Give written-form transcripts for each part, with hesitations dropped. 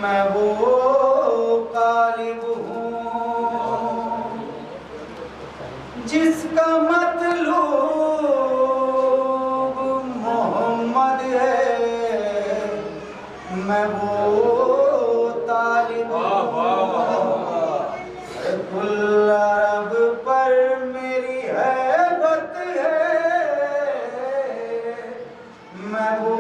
میں وہ غالب ہوں جس کا مطلوب محمد ہے، میں وہ طالب ہوں کل عرب پر میری ہیبت ہے، میں وہ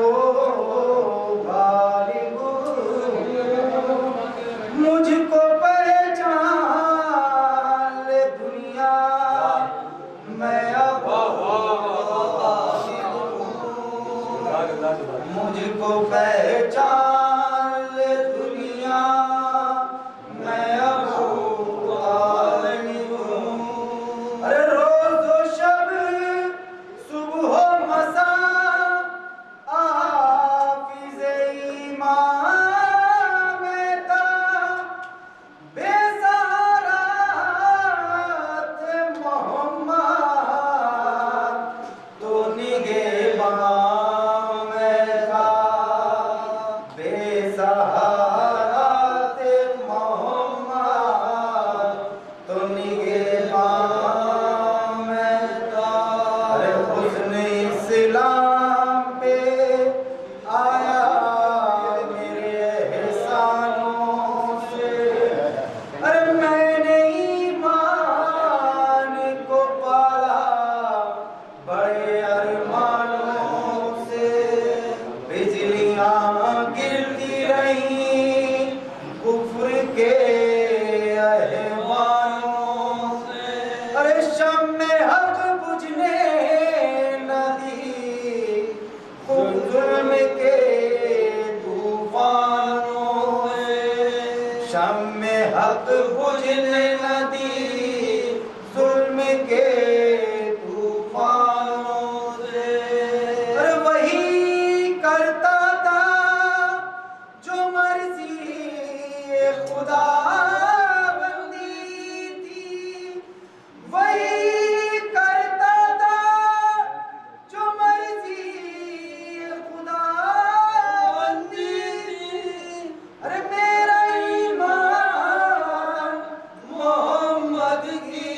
غالب ہوں، مجھ کو پہچان لے دنیا، میں اب غالب ہوں، مجھ کو پہچان لے دنیا، میں اب غالب ہوں۔ ارے روز و شب صبح و مساء حافظ ایمان میں تھا، بے سہارا تھے محمد تو نگہباں میں تھا، بے سہارا تھے محمد تو نگہباں میں تھا۔ ارے حسن اسلام پہ آیا میرے احسانوں سے، ارے میں نے ایمان کو پالا بڑے ارمانوں سے، بجلیاں گرتی رہیں کفر کے احوانوں سے، ارے شمع حق بجھنے نہ دی خود ظلم کے طوفانوں سے، شمع حق بجھنے نہ دی ظلم کے طوفانوں سے، ارے وہی کرتا تھا جو مرضی خدا بندی تھی، وہی کرتا تھا جو مرضی خدا بندی تھی، ارے میرا ایمان محمد کی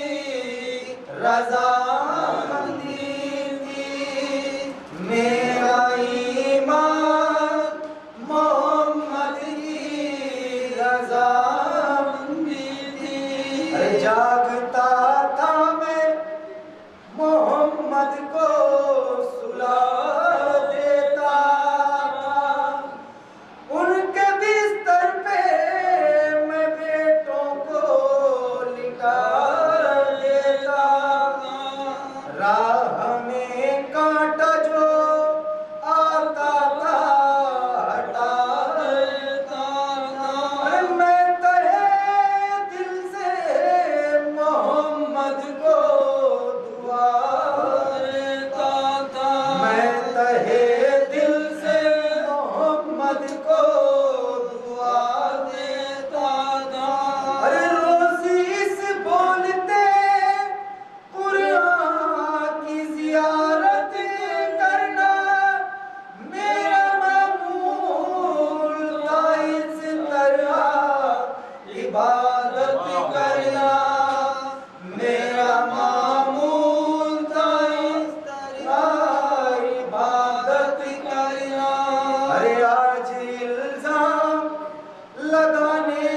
رضامندی تھی، میرا ایمان محمد کی رضامندی تھی، ارے جاگتا تھا میں محمد کو سلا دیتا تھا، ان کے بستر پہ میں بیٹوں کو لٹا دیتا تھا، راہ میں کانٹا جو آتا تھا ہٹا دیتا تھا، ارے میں تہے دل سے محمد کو دعا دیتا تھا، میں تہے دل سے محمد کو دعا دیتا تھا، ارے روزی اس بولتے قرآن کی زیارت کرنا میرا معمول تھا، اس طرح عبادت کرنا میرا معمول تھا، اس طرح عبادت کرنا، ارے آج الزام لگانے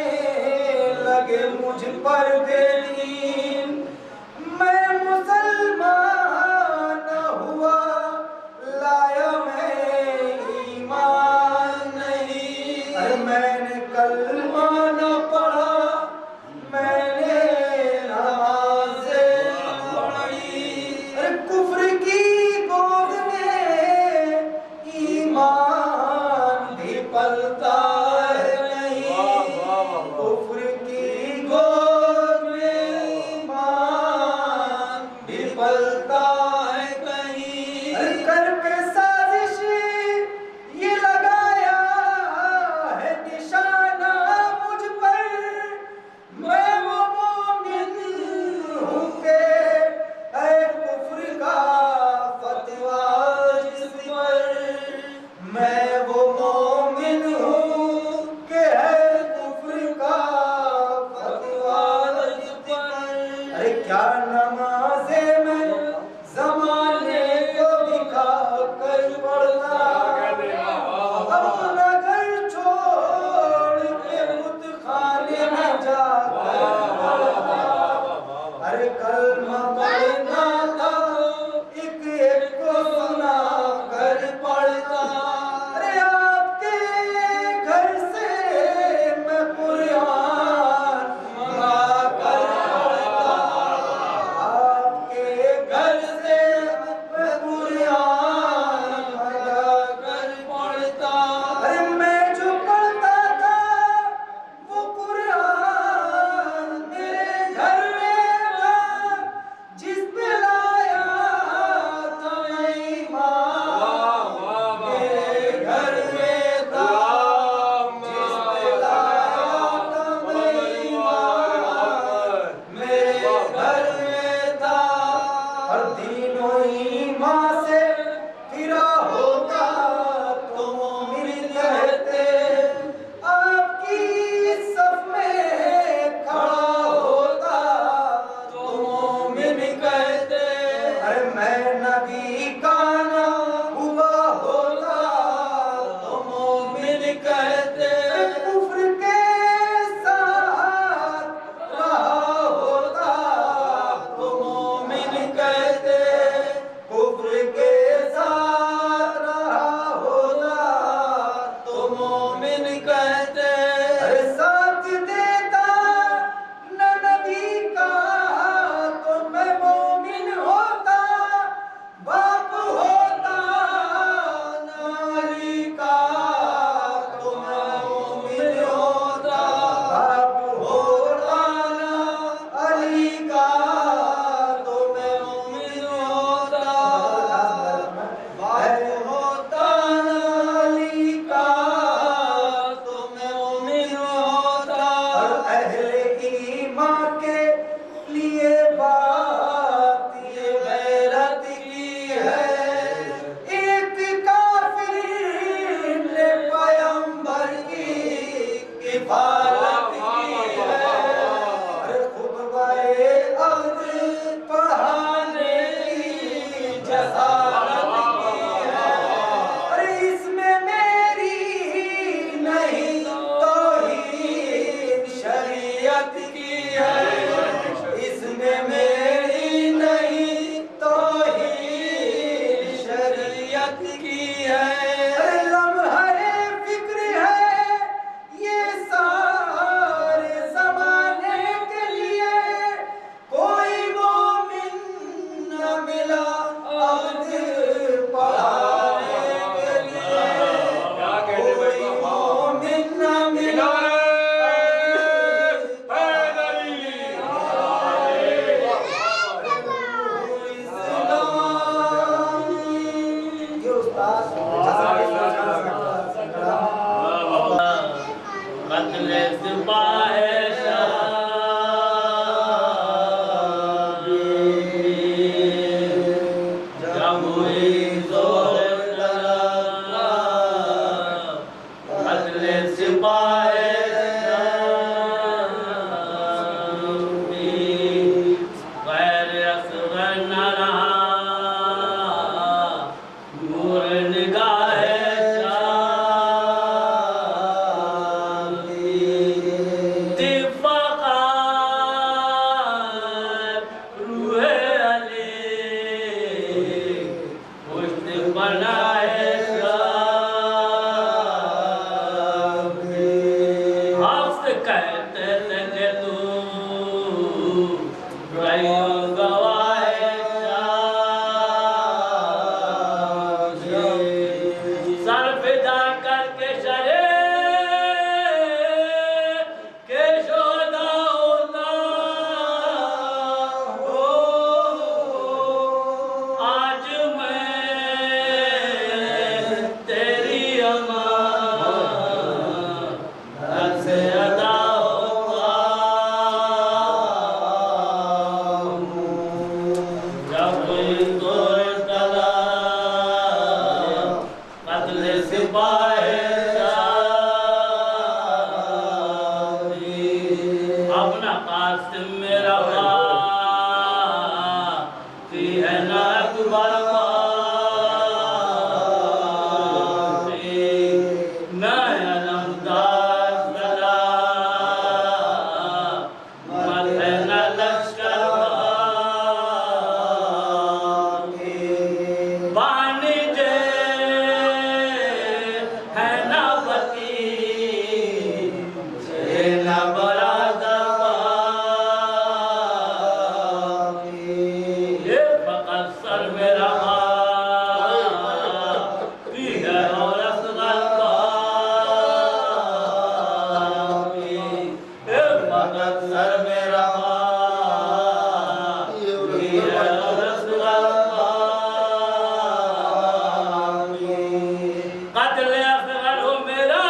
لگے مجھ پر بے دین، میں مسلمان نہ ہوا لایا میں ایمان نہیں، ارے میں نے کلمہ نہ پڑھا، میں نے نمازیں پڑھی، ارے کفر کی گود میں ایمان بھی پلتا ہے نہیں، کفر کی گود میں ایمان بھی پلتا ہے کہیں، ارے کر کے سازش یہ لگایا ہے نشانہ کہتے ساتھ دیتا نہ نبی کا تو میں مومن ہوتا باپ ہوتا نہ علی کا تو میں مومن ہوتا باپ ہوتا نہ علی کا تو میں مومن ہوتا باپ ہوتا نہ علی کا تو میں مومن ہوتا اہل ایمان کے لیے بات یہ غیرت کی ہے ایک کافر نے پیغمبر کی کفالت کی ہے خطبہ عہد پڑھانے کی جسارت کی ہے اس میں میری نہیں توہین شریعت کی ہے اس میں میری نہیں توہین شریعت کی ہے لمحہ فکر ہے یہ سارے زمانے کے لیے کوئی مومن نہ ملا عہد پڑھانے کے لیے کوئی مومن نہ ملا قتل سپاہ جب ہوئی زور قتل سپاہ غیر اصغر نہ رہا نور نگاہ اپنا قاسم میرا باقی ہے نہ اکبر باقی نہ علمدار صدا مت ہے نہ لشکر باقی بانی جے ہے نہ بتی نہ برادر سر میرا باقی ہے اور اصغر باقی فقط سر میرا باقی ہے اور اصغر باقی قتل اصغر ہو میرا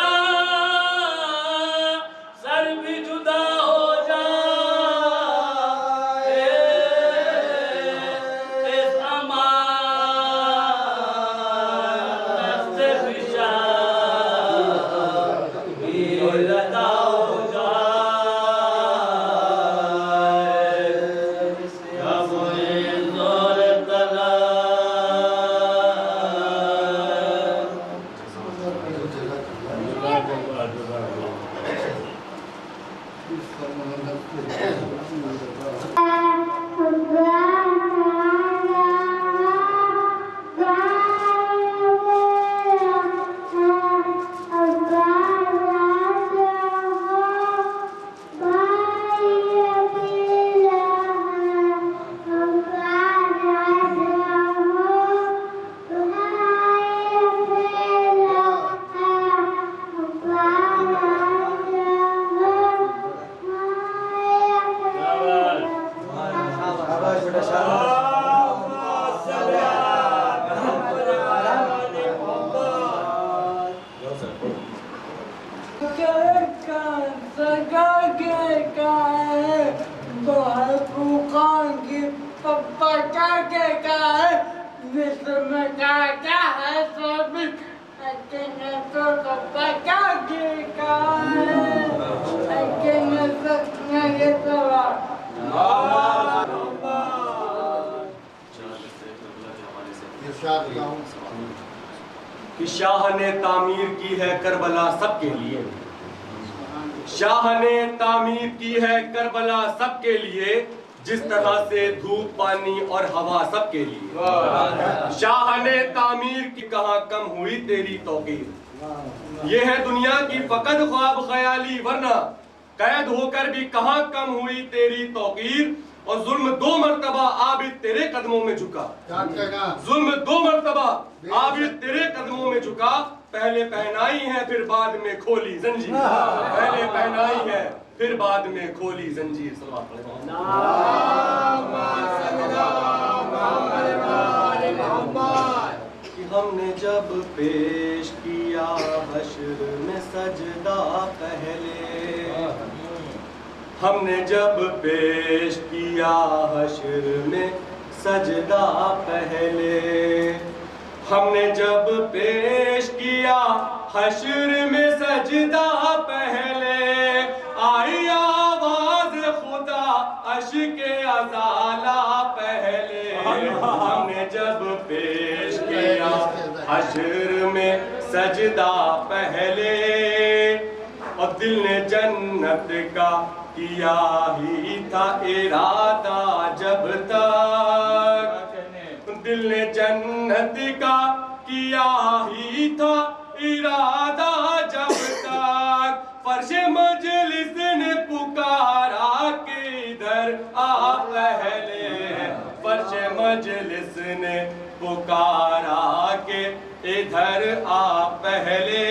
سر بھی جدا ہو جائے کہ شاہ نے تعمیر کی ہے کربلا سب کے لیے، شاہ نے تعمیر کی ہے کربلا سب کے لیے، جس طرح سے دھوپ پانی اور ہوا سب کے لیے۔ شاہ نے تعمیر کی کہاں کم ہوئی تیری توقیر، یہ ہے دنیا کی فقط خواب خیالی، ورنہ قید ہو کر بھی کہاں کم ہوئی تیری توقیر۔ اور ظلم 2 مرتبہ عابد تیرے قدموں میں جھکا، ظلم 2 مرتبہ عابد تیرے قدموں میں جھکا، پہلے پہنائی ہے پھر بعد میں کھولی زنجیر، پہلے پہنائی ہے پھر بعد میں کھولی زنجیر۔ کہ ہم نے جب پیش کیا حشر میں سجدہ پہلے، ہم نے جب پیش کیا حشر میں سجدہ پہلے، ہم نے جب پیش کیا حشر میں سجدہ پہلے، آئی آواز خدا عشق ازالہ پہلے، ہم نے جب پیش کیا حشر میں سجدہ پہلے، اور دل نے جنت کا کیا ہی تھا ارادہ جب تک، دل نے جنت کا کیا ہی تھا ارادہ جب تک، فرش مجلس نے پکارا کہ ادھر آ پہلے، فرش مجلس نے پکارا کہ ادھر آ پہلے،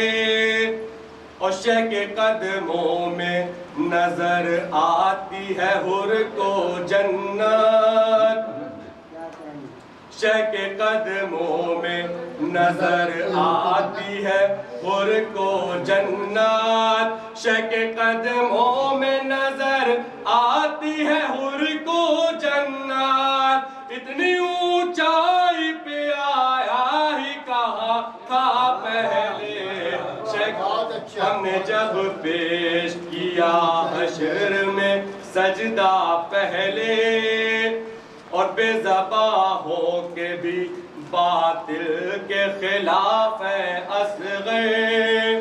اور شہ کے قدموں میں نظر آتی ہے حر کو جنت، شہ کے قدموں میں نظر آتی ہے حر کو جنت، شہ کے قدموں میں نظر آتی ہے حر کو جنت، اتنی اونچائی پہ آیا ہی کہاں تھا پہلے، ہم نے جب پیش کیا حشر میں سجدہ پہلے، اور بے زباں ہو کے بھی باطل کے خلاف ہے اصغر،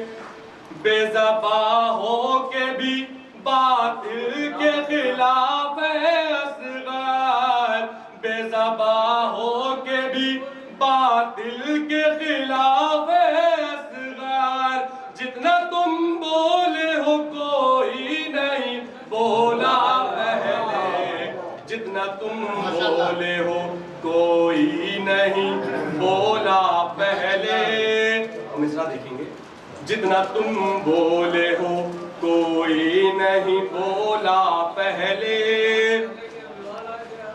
بے زباں ہو کے بھی باطل کے خلاف ہے اصغر، بے زباں ہو کے بھی باطل کے خلاف ہے اصغر، جتنا تم بولے ہو کوئی نہیں بولا پہلے، جتنا تم بولے ہو کوئی نہیں بولا پہلے، مصرع دیکھیں گے، جتنا تم بولے ہو کوئی نہیں بولا پہلے،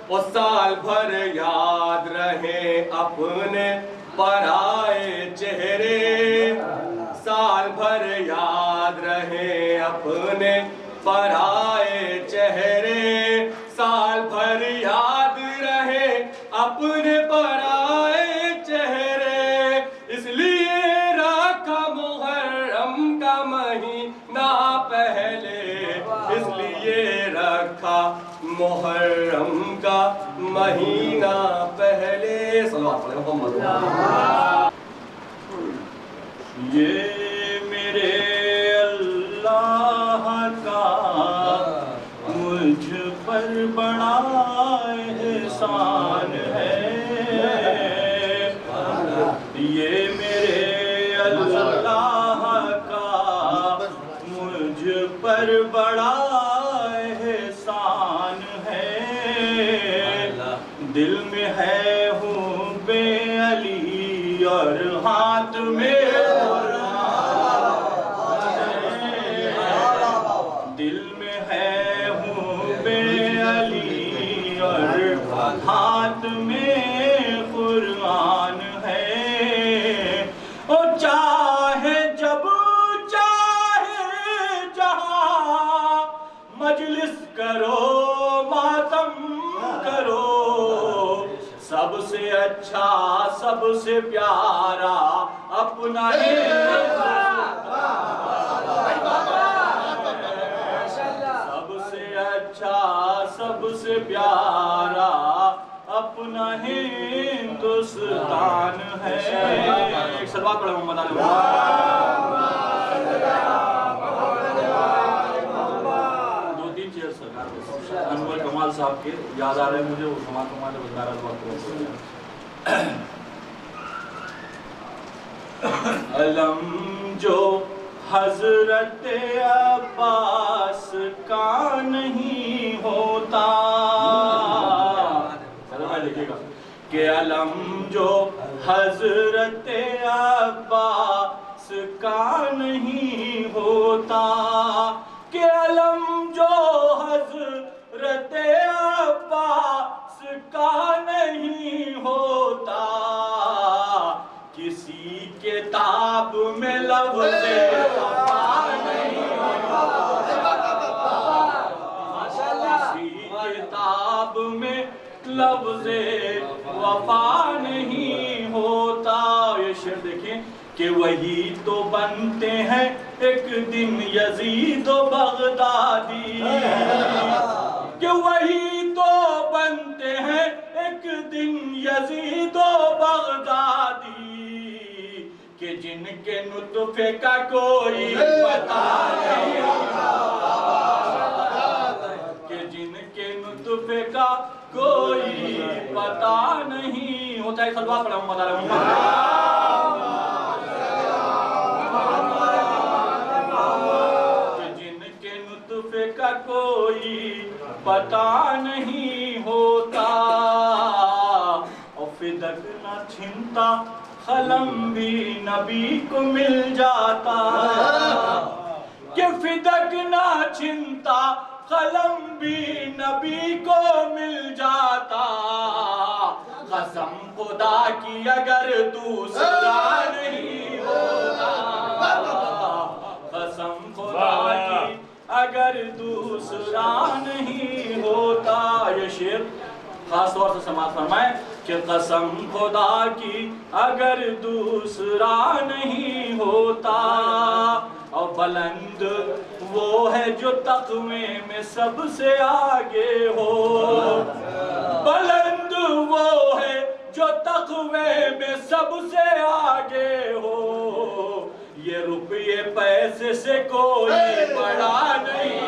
اور سال بھر یاد رہے اپنے پرائے چہرے، سال بھر یاد رہے اپنے پرائے چہرے، سال بھر یاد رہے اپنے پرائے چہرے، اس لیے رکھا محرم کا مہینہ پہلے، اس لیے رکھا محرم کا مہینہ پہلے، صلوات علی محمد۔ یہ میرے اللہ کا مجھ پر بڑا احسان ہے، یہ میرے اللہ کا مجھ پر بڑا احسان ہے، دل میں ہے ہوں بے علی اور ہاتھ میں دل میں ہے ہوں بے علی اور ہاتھ میں قرآن ہے، اور چاہے جب چاہے کرو ماتم کرو سب سے اچھا سب سے پیارا اپنا سب سے اچھا سب سے پیارا اپنا ہندوستان ہے. ایک صلوات پڑھیں محمد علیہ دو تین چیز سرکار انور کمال صاحب کے یاد آ رہے ہیں مجھے. وہ کمال وزارہ علم جو حضرت عباس کا نہیں ہوتا لکھے گا کہ علم جو حضرت عباس کا نہیں ہوتا کہ علم جو حضرت عباس کا نہیں ہوتا کسی کتاب میں لفظ وفا نہیں ہوتا کسی کتاب میں لفظ وفا نہیں ہوتا. یہ شعر دیکھیں کہ وہی تو بنتے ہیں ایک دن یزید و بغدادی کہ وہی تو بنتے ہیں ایک دن یزید و بغدادی کہ جن کے نطفے کا کوئی پتہ نہیں ہوتا کہ جن کے نطفے کا کوئی پتہ نہیں ہوتا. ایک صلوات پڑھیں محمد علیہ کہ جن کے نطفے کا کوئی پتہ نہیں ہوتا اور فدق نہ چھنتا قلم بھی نبی کو مل جاتا کہ فدق نہ چھنتا قلم بھی نبی کو مل جاتا. قسم خدا کی اگر دوسرا نہیں ہوتا قسم خدا کی اگر دوسرا نہیں ہوتا. یہ شعر خاص طور سے سماعت فرمائیں کہ قسم خدا کی اگر دوسرا نہیں ہوتا اور بلند وہ ہے جو تقوی میں سب سے آگے ہو بلند وہ ہے جو تقوی میں سب سے آگے ہو یہ روپے پیسے سے کوئی بڑا نہیں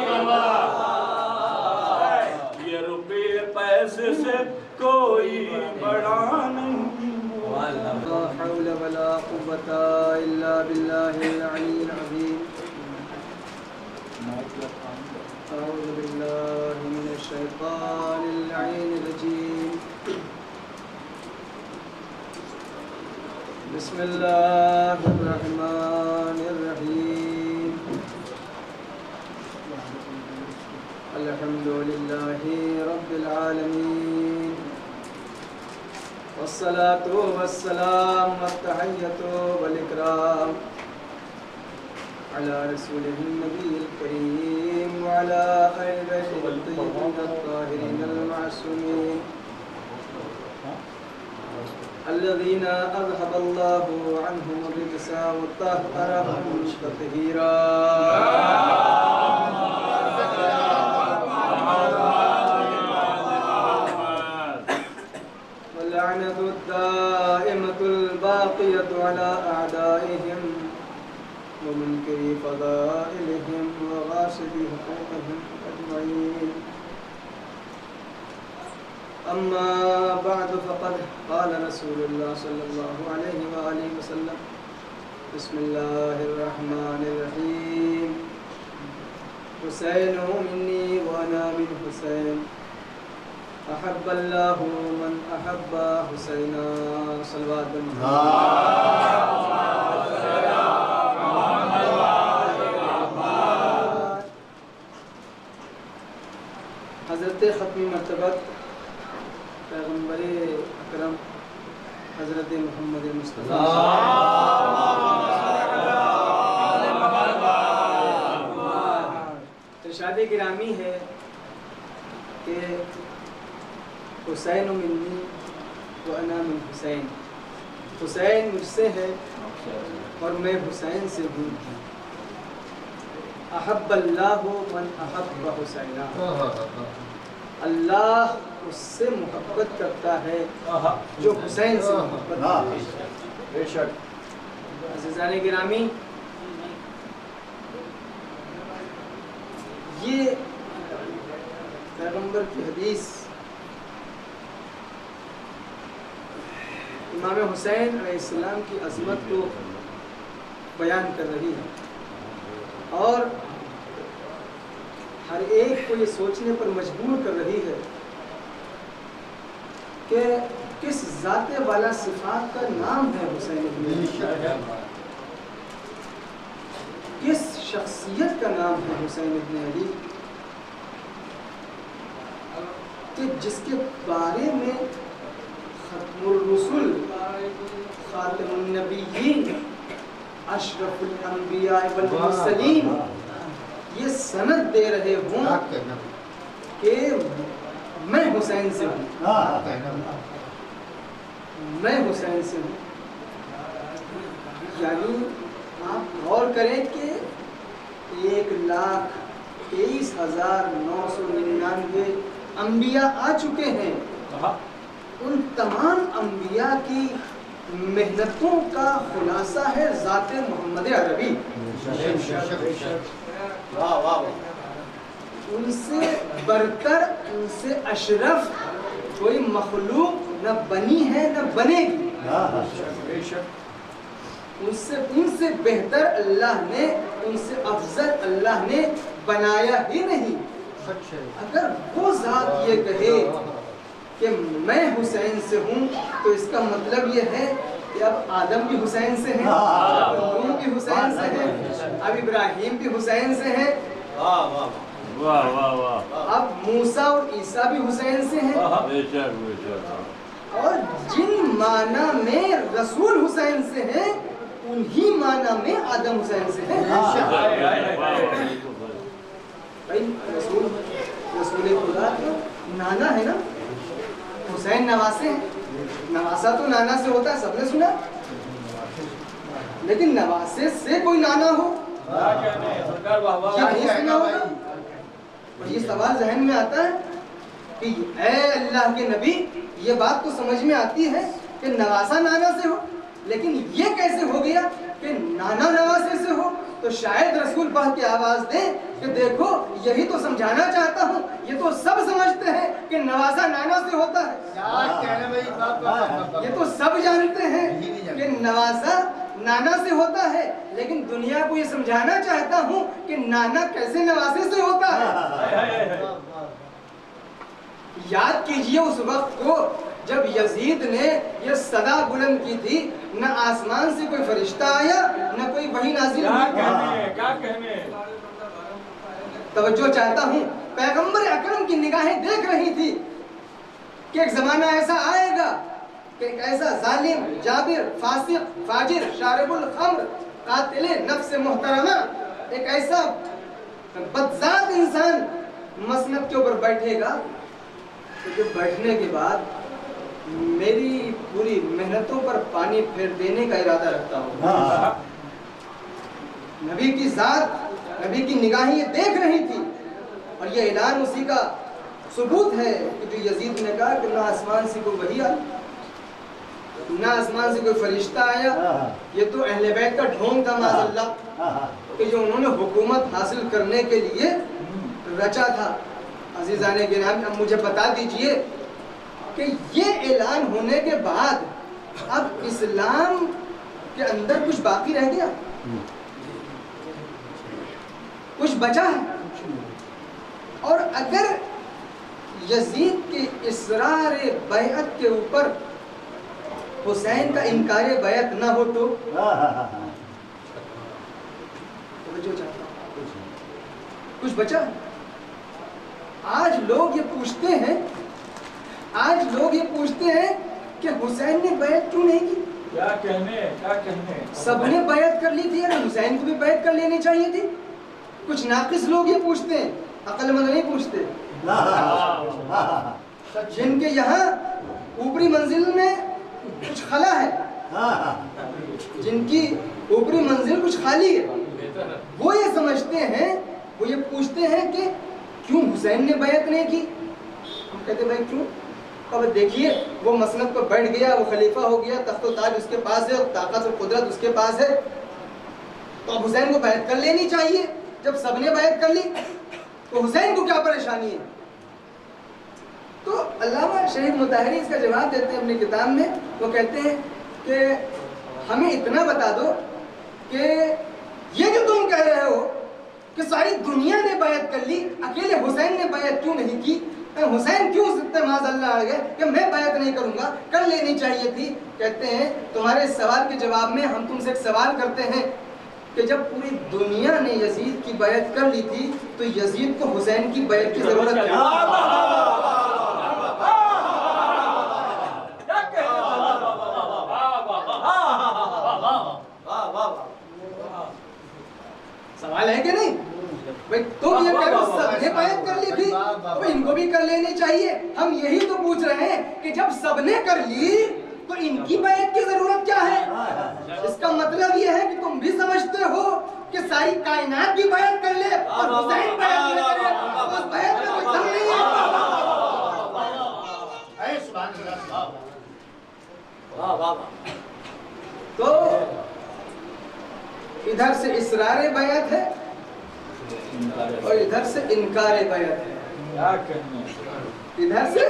یہ روپے پیسے سے کوئی بڑا نہیں. لا حول ولا قوة إلا بالله العلي العظيم. أعوذ بالله من الشيطان اللعين الرجيم. بسم الله الرحمن الرحيم. الحمد لله رب العالمين والصلاة والسلام والتحية والإكرام على رسوله النبي الكريم وعلى آل بيته الطيبين الطاهرين المعصومين الذين أذهب الله عنهم الرجس وطهرهم تطهيرا. واللعنة الدائمة الباقية على أعدائهم ومنكري فضائلهم وغاصبي حقوقهم أجمعين. أما بعد فقد قال رسول الله صلى الله عليه وآله وسلم بسم الله الرحمن الرحيم. حسين مني وأنا من حسين أحب الله من أحب حسينا. صلوات حضرت ختمی مرتبت پیغمبر اکرم حضرت محمد مصطفیٰ ارشاد گرامی ہے کہ حسین منی و انا من حسین، حسین مجھ سے ہے اور میں حسین سے ہوں. احب اللہ من احب حسینہ، اللہ اس سے محبت کرتا ہے جو حسین سے محبت کرتا ہے. بے شک. عزیزان گرامی، یہ پیغمبر کی حدیث امام حسین علیہ السلام کی عظمت کو بیان کر رہی ہے اور ہر ایک کو یہ سوچنے پر مجبور کر رہی ہے کہ کس ذات والا صفات کا نام ہے حسین ابن علی، کس شخصیت کا نام ہے حسین ابن علی کہ جس کے بارے میں ختم الرسل، خاتم النبیین، اشرف الانبیاء والمرسلین یہ سند دے رہے ہوں کہ میں حسین سے ہوں، میں حسین سے ہوں. یعنی آپ غور کریں کہ 1,23,999 انبیاء آ چکے ہیں. ان تمام انبیاء کی محنتوں کا خلاصہ ہے ذات محمد عربی. ان سے برتر، ان سے اشرف کوئی مخلوق نہ بنی ہے نہ بنے گی. ان سے بہتر اللہ نے، ان سے افضل اللہ نے بنایا ہی نہیں. اگر وہ ذات یہ کہے کہ میں حسین سے ہوں تو اس کا مطلب یہ ہے کہ اب آدم بھی حسین سے ہیں، نوح بھی حسین سے ہیں، اب ابراہیم بھی حسین سے ہیں، اب موسیٰ اور عیسیٰ بھی حسین سے ہیں، اور جن معنی میں رسول حسین سے ہیں انہی معنی میں آدم حسین سے ہیں. رسول خدا تو نانا ہے نا، حسین نواسے ہیں. نواسا تو نانا سے ہوتا ہے، سب نے سنا، لیکن نواسے سے کوئی نانا ہو کیا نہیں سنا ہوگا. اور یہ سوال ذہن میں آتا ہے کہ اے اللہ کے نبی، یہ بات تو سمجھ میں آتی ہے کہ نواسا نانا سے ہو، لیکن یہ کیسے ہو گیا کہ نانا نواسے سے ہو؟ تو شاید رسول پاک کی آواز دیں کہ دیکھو یہی تو سمجھانا چاہتا ہوں، یہ تو سب سمجھتے ہیں کہ نواسا نانا سے ہوتا ہے، یہ تو سب جانتے ہیں کہ نواسا نانا سے ہوتا ہے، لیکن دنیا کو یہ سمجھانا چاہتا ہوں کہ نانا کیسے نواسے سے ہوتا ہے. یاد کیجئے اس وقت کو جب یزید نے یہ صدا بلند کی تھی، نہ آسمان سے کوئی فرشتہ آیا نہ کوئی وحی نازل ہوئی. کیا کہنے. توجہ چاہتا ہوں، پیغمبر اکرم کی نگاہیں دیکھ رہی تھی کہ ایک زمانہ ایسا آئے گا کہ ایک ایسا ظالم، جابر، فاسق، فاجر، شارب الخمر، قاتل نفس محترمہ، ایک ایسا بدذات انسان مسند کے اوپر بیٹھے گا کہ بیٹھنے کے بعد میری پوری محنتوں پر پانی پھیر دینے کا ارادہ رکھتا ہوں. نبی کی ذات، نبی کی نگاہیں یہ دیکھ رہی تھی، اور یہ اعلان اسی کا ثبوت ہے کہ جو یزید نے کہا کہ نہ آسمان سے کوئی وحی آئی، نہ آسمان سے کوئی فرشتہ آیا، یہ تو اہل بیت کا ڈھونگ تھا معاذ اللہ کہ جو انہوں نے حکومت حاصل کرنے کے لیے رچا تھا. عزیزان گرامی، اب مجھے بتا دیجئے کہ یہ اعلان ہونے کے بعد اب اسلام کے اندر کچھ باقی رہ گیا؟ کچھ بچا ہے؟ اور اگر یزید کے اصرار بیعت کے اوپر حسین کا انکار بیعت نہ ہو تو کچھ بچا ہے؟ آج لوگ یہ پوچھتے ہیں کہ حسین نے بیعت کیوں نہیں کی؟ کیا کہنے. سب نے بیعت کر لی تھی، حسین کو بھی بیعت کر لینی چاہیے تھی. کچھ ناقص لوگ یہ پوچھتے ہیں عقل مند نہیں پوچھتے. جن کے یہاں اوپری منزل میں کچھ خلا ہے, جن کی اوپری منزل کچھ خالی ہے, وہ یہ سمجھتے ہیں, وہ یہ پوچھتے ہیں کہ کیوں حسین نے بیعت نہیں کی. ہم کہتے بھائی کیوں؟ اب دیکھیے وہ مسند پر بیٹھ گیا, وہ خلیفہ ہو گیا, تخت و تاج اس کے پاس ہے, طاقت و قدرت اس کے پاس ہے, تو اب حسین کو بیعت کر لینی چاہیے. جب سب نے بیعت کر لی تو حسین کو کیا پریشانی ہے؟ تو علامہ شہید مطہری اس کا جواب دیتے ہیں اپنی کتاب میں. وہ کہتے ہیں کہ ہمیں اتنا بتا دو کہ یہ جو تم کہہ رہے ہو کہ ساری دنیا نے بیعت کر لی, اکیلے حسین نے بیعت کیوں نہیں کی؟ حسین کیوں معاذ اللہ آ گئے کہ میں بیعت نہیں کروں گا, کر لینی چاہیے تھی. کہتے ہیں تمہارے اس سوال کے جواب میں ہم تم سے ایک سوال کرتے ہیں کہ جب پوری دنیا نے یزید کی بیعت کر لی تھی تو یزید کو حسین کی بیعت کی ضرورت کیا؟ سوال ہے کہ نہیں بھائی؟ تم یہ کہہ رہے ہو سب نے بیعت کر لی تھی تو ان کو بھی کر لینی چاہیے. ہم یہی تو پوچھ رہے ہیں کہ جب سب نے کر لی تو ان کی بیعت کی ضرورت کیا ہے؟ اس کا مطلب یہ ہے کہ تم بھی سمجھتے ہو کہ ساری کائنات کی بیعت کر لے اور حسین بیعت نہ کرے, اس بیعت کا کوئی دم نہیں ہے. تو ادھر سے اصرار بیعت ہے اور ادھر سے انکار بیعت ہے. ادھر سے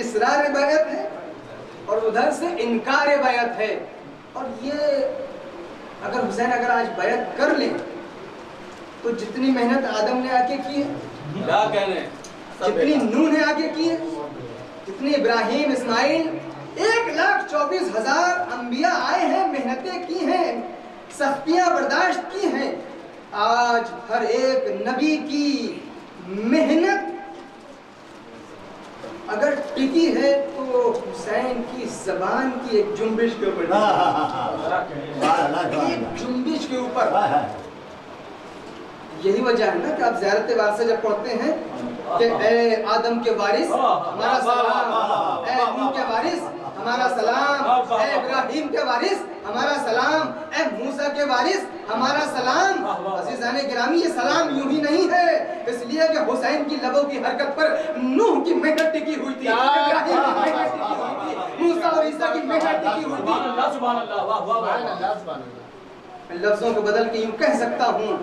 اصرار بیعت ہے اور ادھر سے انکار بیعت ہے. اور یہ اگر حسین اگر آج بیعت کر لیں تو جتنی محنت آدم نے آ کے کی ہے, کیا کہہ رہے ہیں, جتنی نوح نے آ کے کی ہے, جتنی ابراہیم اسماعیل 1,24,000 انبیاء آئے ہیں, محنتیں کی ہیں, سختیاں برداشت کی ہیں, آج ہر ایک نبی کی محنت اگر ٹکی ہے تو حسین کی زبان کی ایک جنبش کے اوپر, ایک جنبش کے اوپر. یہی وجہ ہے نا کہ آپ زیارت وارثہ جب پڑھتے ہیں کہ اے آدم کے وارث ہمارا سلام, اے نوح کے وارث ہمارا سلام, اے ابراہیم کے وارث ہمارا سلام, اے موسیٰ کے وارث ہمارا سلام. عزیزان گرامی یہ سلام یوں ہی نہیں ہے, اس لیے کہ حسین کی لبوں کی حرکت پر نوح کی محنت ٹکی ہوئی تھی, ابراہیم کی محنت ٹکی ہوئی تھی, موسیٰ اور عیسیٰ کی محنت ٹکی ہوئی تھی. سبحان اللہ, واہ واہ واہ. لفظوں کو بدل کے یوں کہہ سکتا ہوں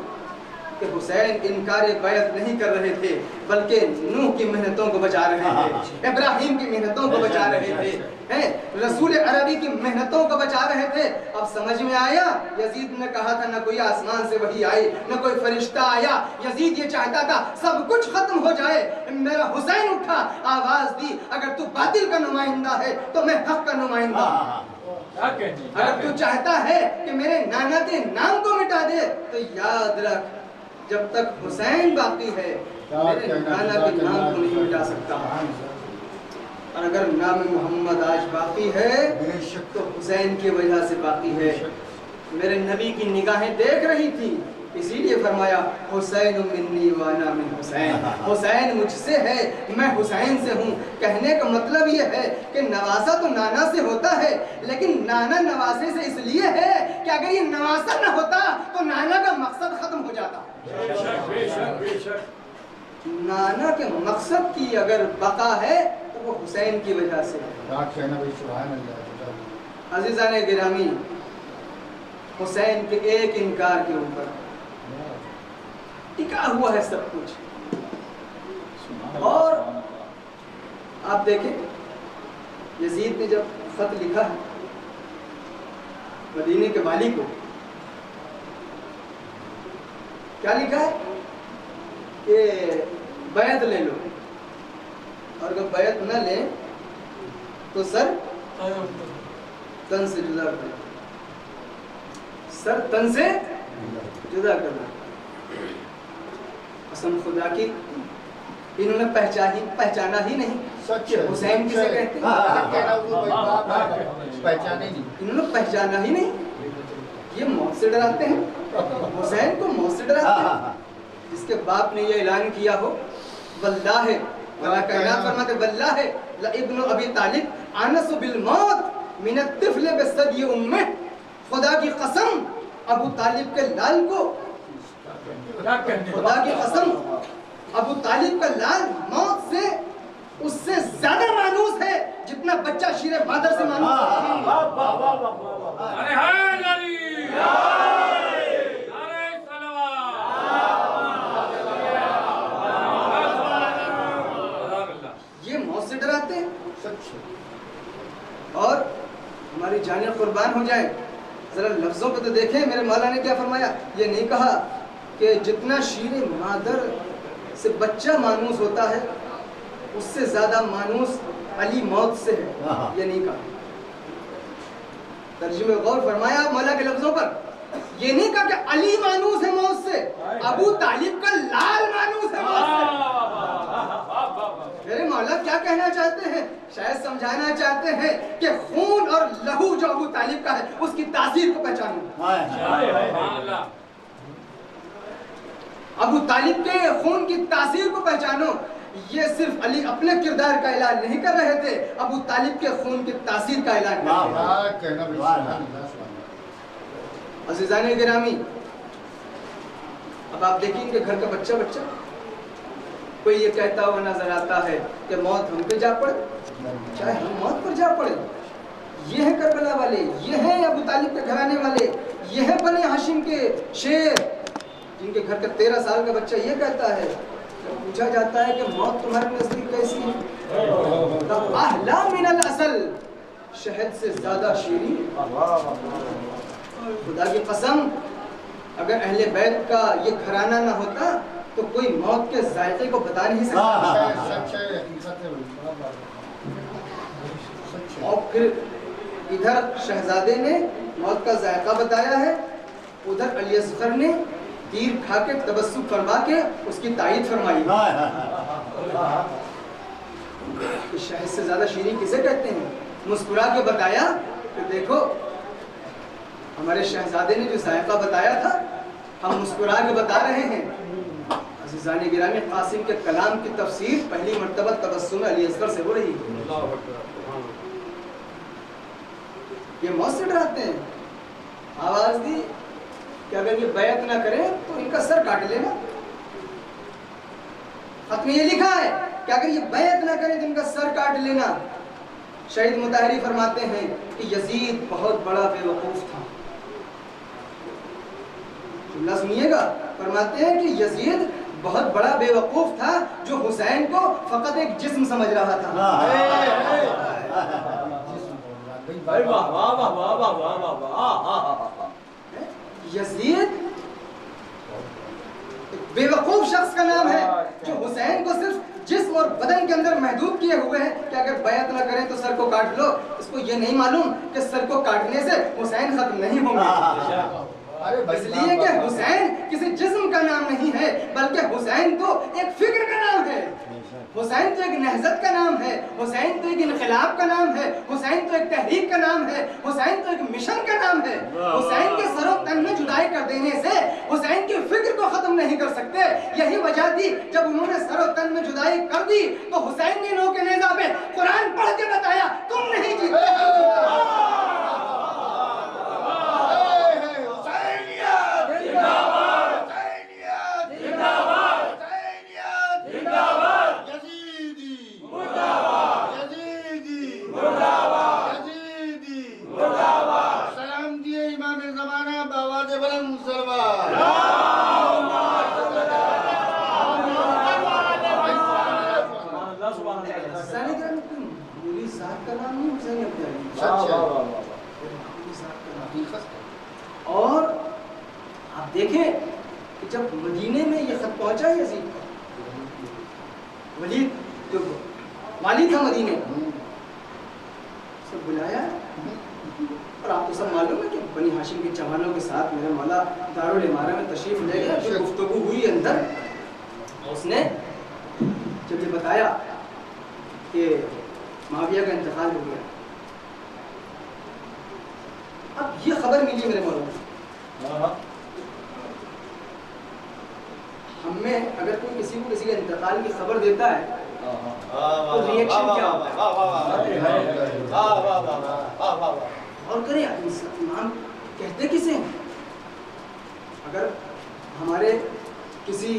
کہ حسین انکار بیعت نہیں کر رہے تھے بلکہ نوح کی محنتوں کو بچا رہے تھے, ابراہیم کی محنتوں کو بچا رہے تھے, رسول عربی کی محنتوں کو بچا رہے تھے. اب سمجھ میں آیا, یزید نے کہا تھا نہ کوئی آسمان سے وحی آئی نہ کوئی فرشتہ آیا, یزید یہ چاہتا تھا سب کچھ ختم ہو جائے. میرا حسین اٹھا, آواز دی, اگر تو باطل کا نمائندہ ہے تو میں حق کا نمائندہ ہوں. اگر تو چاہتا ہے کہ میرے نانا کے نام کو مٹا دے تو یاد رکھ جب تک حسین باقی ہے میرے نانا کے نام کو نہیں مٹا سکتا. اور اگر نام محمد آج باقی ہے تو حسین کی وجہ سے باقی ہے. میرے نبی کی نگاہیں دیکھ رہی تھی, اسی لیے فرمایا حسین منی وانا من حسین, حسین مجھ سے ہے میں حسین سے ہوں. کہنے کا مطلب یہ ہے کہ نواسا تو نانا سے ہوتا ہے لیکن نانا نواسے سے اس لیے ہے کہ اگر یہ نواسا نہ ہوتا تو نانا کا مقصد ختم ہو جاتا. نانا کے مقصد کی اگر بقا ہے تو وہ حسین کی وجہ سے ہے. عزیزان گرامی, حسین کے ایک انکار کے اوپر ٹکا ہوا ہے سب کچھ. اور آپ دیکھیں یزید نے جب خط لکھا ہے مدینے کے والی کو, کیا لکھا ہے کہ بیعت لے لو, اور اگر بیعت نہ لیں تو سر تن سے جدا کر دو, سر تن سے جدا کر دو. قسم خدا کی انہوں نے پہچانا ہی نہیں کہ حسین کسے کہتے ہیں. انہوں نے پہچانا ہی نہیں. یہ موت سے ڈراتے ہیں, حسین کو موت سے ڈراتے ہیں, جس کے باپ نے یہ اعلان کیا ہو واللہ اللہ کائنات فرماتے واللہ لابن ابی طالب انس بالموت من الطفل بثدی امہ خدا کی قسم ابو طالب کے لال کو خدا کی قسم ابو طالب کا لال موت سے اس سے زیادہ مانوس ہے جتنا بچہ شیر مادر سے مانوس ہے. ارے ہائے علی یہ موت سے ڈراتے ہیں اور ہماری جانیں قربان ہو جائیں. ذرا لفظوں پہ تو دیکھیں میرے مولا نے کیا فرمایا. یہ نہیں کہا کہ جتنا شیر مادر سے بچہ مانوس ہوتا ہے اس سے زیادہ مانوس علی موت سے ہے. یہ نہیں کہا. ترجمہ غور فرمایا مولا کے لفظوں پر. یہ نہیں کہا کہ علی مانوس ہے موت سے, ابو طالب کا لال مانوس ہے موت سے. میرے مولا کیا کہنا چاہتے ہیں؟ شاید سمجھانا چاہتے ہیں کہ خون اور لہو جو ابو طالب کا ہے اس کی تاثیر کو پہچانو. ابو طالب کے خون کی تاثیر کو پہچانو. یہ صرف علی اپنے کردار کا اعلان نہیں کر رہے تھے, ابو طالب کے خون کی تاثیر کا اعلان کر رہے تھے. عزیزان گرامی, اب آپ دیکھیں کہ گھر کا بچہ کوئی یہ کہتا ہوا نظر آتا ہے کہ موت ہم پہ جا پڑے, چاہے ہم موت پر جا پڑے. یہ ہیں کربلا والے, یہ ہیں ابو طالب کے گھرانے والے, یہ ہیں بنی ہاشم کے شیر جن کے گھر کا 13 سال کا بچہ یہ کہتا ہے. جب پوچھا جاتا ہے کہ موت تمہارے نزدیک کیسی ہے, احلا من الاصل, شہد سے زیادہ شیریں. خدا کی قسم اگر اہل بیت کا یہ گھرانہ نہ ہوتا تو کوئی موت کے ذائقے کو بتا نہیں سکتا. اور پھر ادھر شہزادے نے موت کا ذائقہ بتایا ہے, ادھر علی اصغر نے تیر کھا کے تبسم فرما کے اس کی تائید فرمائی. شہد سے زیادہ شیریں کسے کہتے ہیں؟ مسکرا کے بتایا کہ دیکھو ہمارے شہزادے نے جو ذائقہ بتایا تھا ہم مسکرا کے بتا رہے ہیں. عزیزان گرامی, قاسم کے کلام کی تفسیر پہلی مرتبہ تبسم علی اصغر سے ہو رہی ہے. یہ موت سے ڈراتے ہیں. آواز دی کہ اگر یہ بیعت نہ کریں تو ان کا سر کاٹ لینا. خط میں یہ لکھا ہے کہ اگر یہ بیعت نہ کریں تو ان کا سر کاٹ لینا. شہید مطہری فرماتے ہیں کہ یزید بہت بڑا بے وقوف تھا. جملہ سنیے گا, فرماتے ہیں کہ یزید بہت بڑا بے وقوف تھا جو حسین کو فقط ایک جسم سمجھ رہا تھا. یزید بے وقوف شخص کا نام ہے جو حسین کو صرف جسم اور بدن کے اندر محدود کیے ہوئے ہیں کہ اگر بیعت نہ کریں تو سر کو کاٹ لو. اس کو یہ نہیں معلوم کہ سر کو کاٹنے سے حسین ختم نہیں ہوں گے. اس لیے کہ حسین کسی جسم کا نام نہیں ہے بلکہ حسین تو ایک فکر کا نام ہے, حسین تو ایک نہضت کا نام ہے, حسین تو ایک انقلاب کا نام ہے, حسین تو ایک تحریک کا نام ہے, حسین تو ایک مشن کا نام ہے. حسین کے سر و تن میں جدائی کر دینے سے حسین کی فکر کو ختم نہیں کر سکتے. یہی وجہ تھی جب انہوں نے سر و تن میں جدائی کر دی تو حسین نے نو کے نیزہ پہ قرآن پڑھ کے بتایا تم نہیں جیتے. اور آپ دیکھیں کہ جب مدینے میں یہ خط پہنچا یزید کا, ولید جو والی تھا مدینے, سب بلایا. اور آپ کو سب معلوم ہے کہ بنی ہاشم کے جوانوں کے ساتھ میرا مولا دارالامارہ میں تشریف لے گیا. جو گفتگو ہوئی اندر, اس نے جب یہ بتایا کہ معاویہ کا انتقال ہو گیا, اب یہ خبر ملی میرے مولا ہم میں اگر کوئی کسی کو کسی کے انتقال کی خبر دیتا ہے تو ریئیکشن کیا ہوتا ہے؟ اور کریں امام کہتے کسے ہیں؟ اگر ہمارے کسی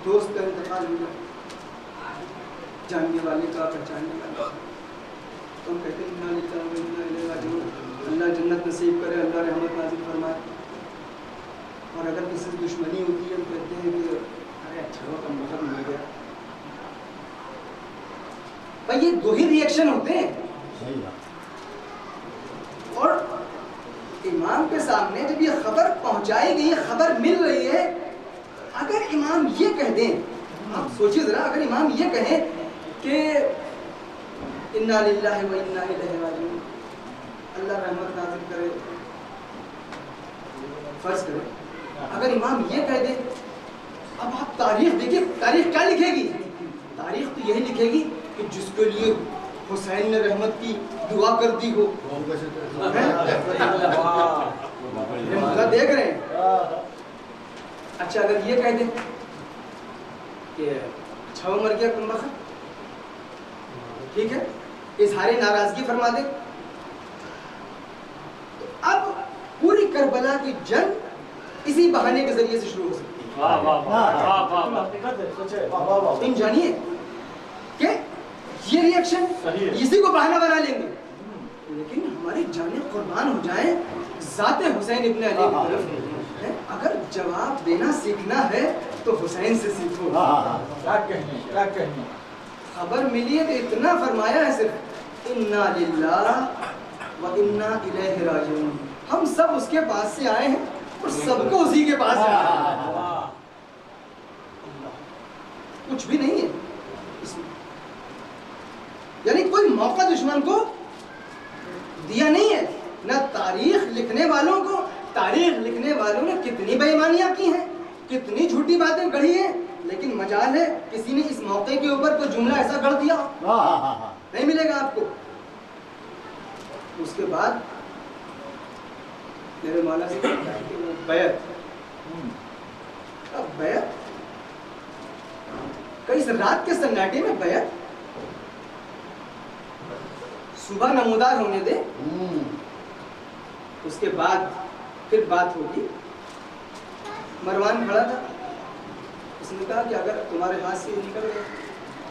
دوست کا انتقال ہو جائے، جاننے والے کا، پہچاننے والے کا، تو ہم کہتے ہیں اللہ جنت نصیب کرے، اللہ رحمت نازل فرمائے. اور اگر کسی سے دشمنی ہوتی ہے تو کہتے ہیں کہ ارے اچھا ہوا کم وقت مل گیا. بھائی یہ دو ہی ریئیکشن ہوتے ہیں. اور امام کے سامنے جب یہ خبر پہنچائی گئی ہے، خبر مل رہی ہے، اگر امام یہ کہہ دیں، آپ سوچیے ذرا، اگر امام یہ کہیں کہ انا للہ و انا الیہ راجعون، اللہ رحمت نازل کرے، فرض کرے اگر امام یہ کہہ دے، اب آپ تاریخ دیکھیے، تاریخ کیا لکھے گی؟ تاریخ تو یہی لکھے گی کہ جس کے لیے حسین نے رحمت کی دعا کر دی ہو. دیکھ رہے ہیں. اچھا اگر یہ کہہ دیں کہ اچھا وہ مر گیا کم وقت، ٹھیک ہے، اظہار ناراضگی فرما دیں، تو اب پوری کربلا کی جنگ اسی بہانے کے ذریعے سے شروع ہو سکتی ہے. تم جانیے کہ یہ ریئیکشن اسی کو بہانہ بنا لیں گے، لیکن ہماری جانیں قربان ہو جائیں ذات حسین ابن علی کی طرف. اگر جواب دینا سیکھنا ہے تو حسین سے سیکھو. خبر ملی ہے تو اتنا فرمایا ہے صرف انا للہ و انا الیہ راجعون، ہم سب اس کے پاس سے آئے ہیں اور سب کو اسی کے پاس جانا ہے. کچھ بھی نہیں ہے اس میں، یعنی کوئی موقع دشمن کو دیا نہیں ہے. نہ تاریخ لکھنے والوں کو، تاریخ لکھنے والوں نے کتنی بے ایمانیاں کی ہیں، کتنی جھوٹی باتیں گڑھی ہیں، لیکن مجال ہے کسی نے اس موقع کے اوپر کوئی جملہ ایسا گڑھ دیا، نہیں ملے گا آپ کو. اس کے بعد میرے مولا سے کہتا ہے کہ وہ بیعت، اب بیعت کئی رات کے سناٹے میں بیعت صبح نمودار ہونے دے، اس کے بعد پھر بات ہوگی. مروان کھڑا تھا، اس نے کہا کہ اگر تمہارے ہاتھ سے نکل گئے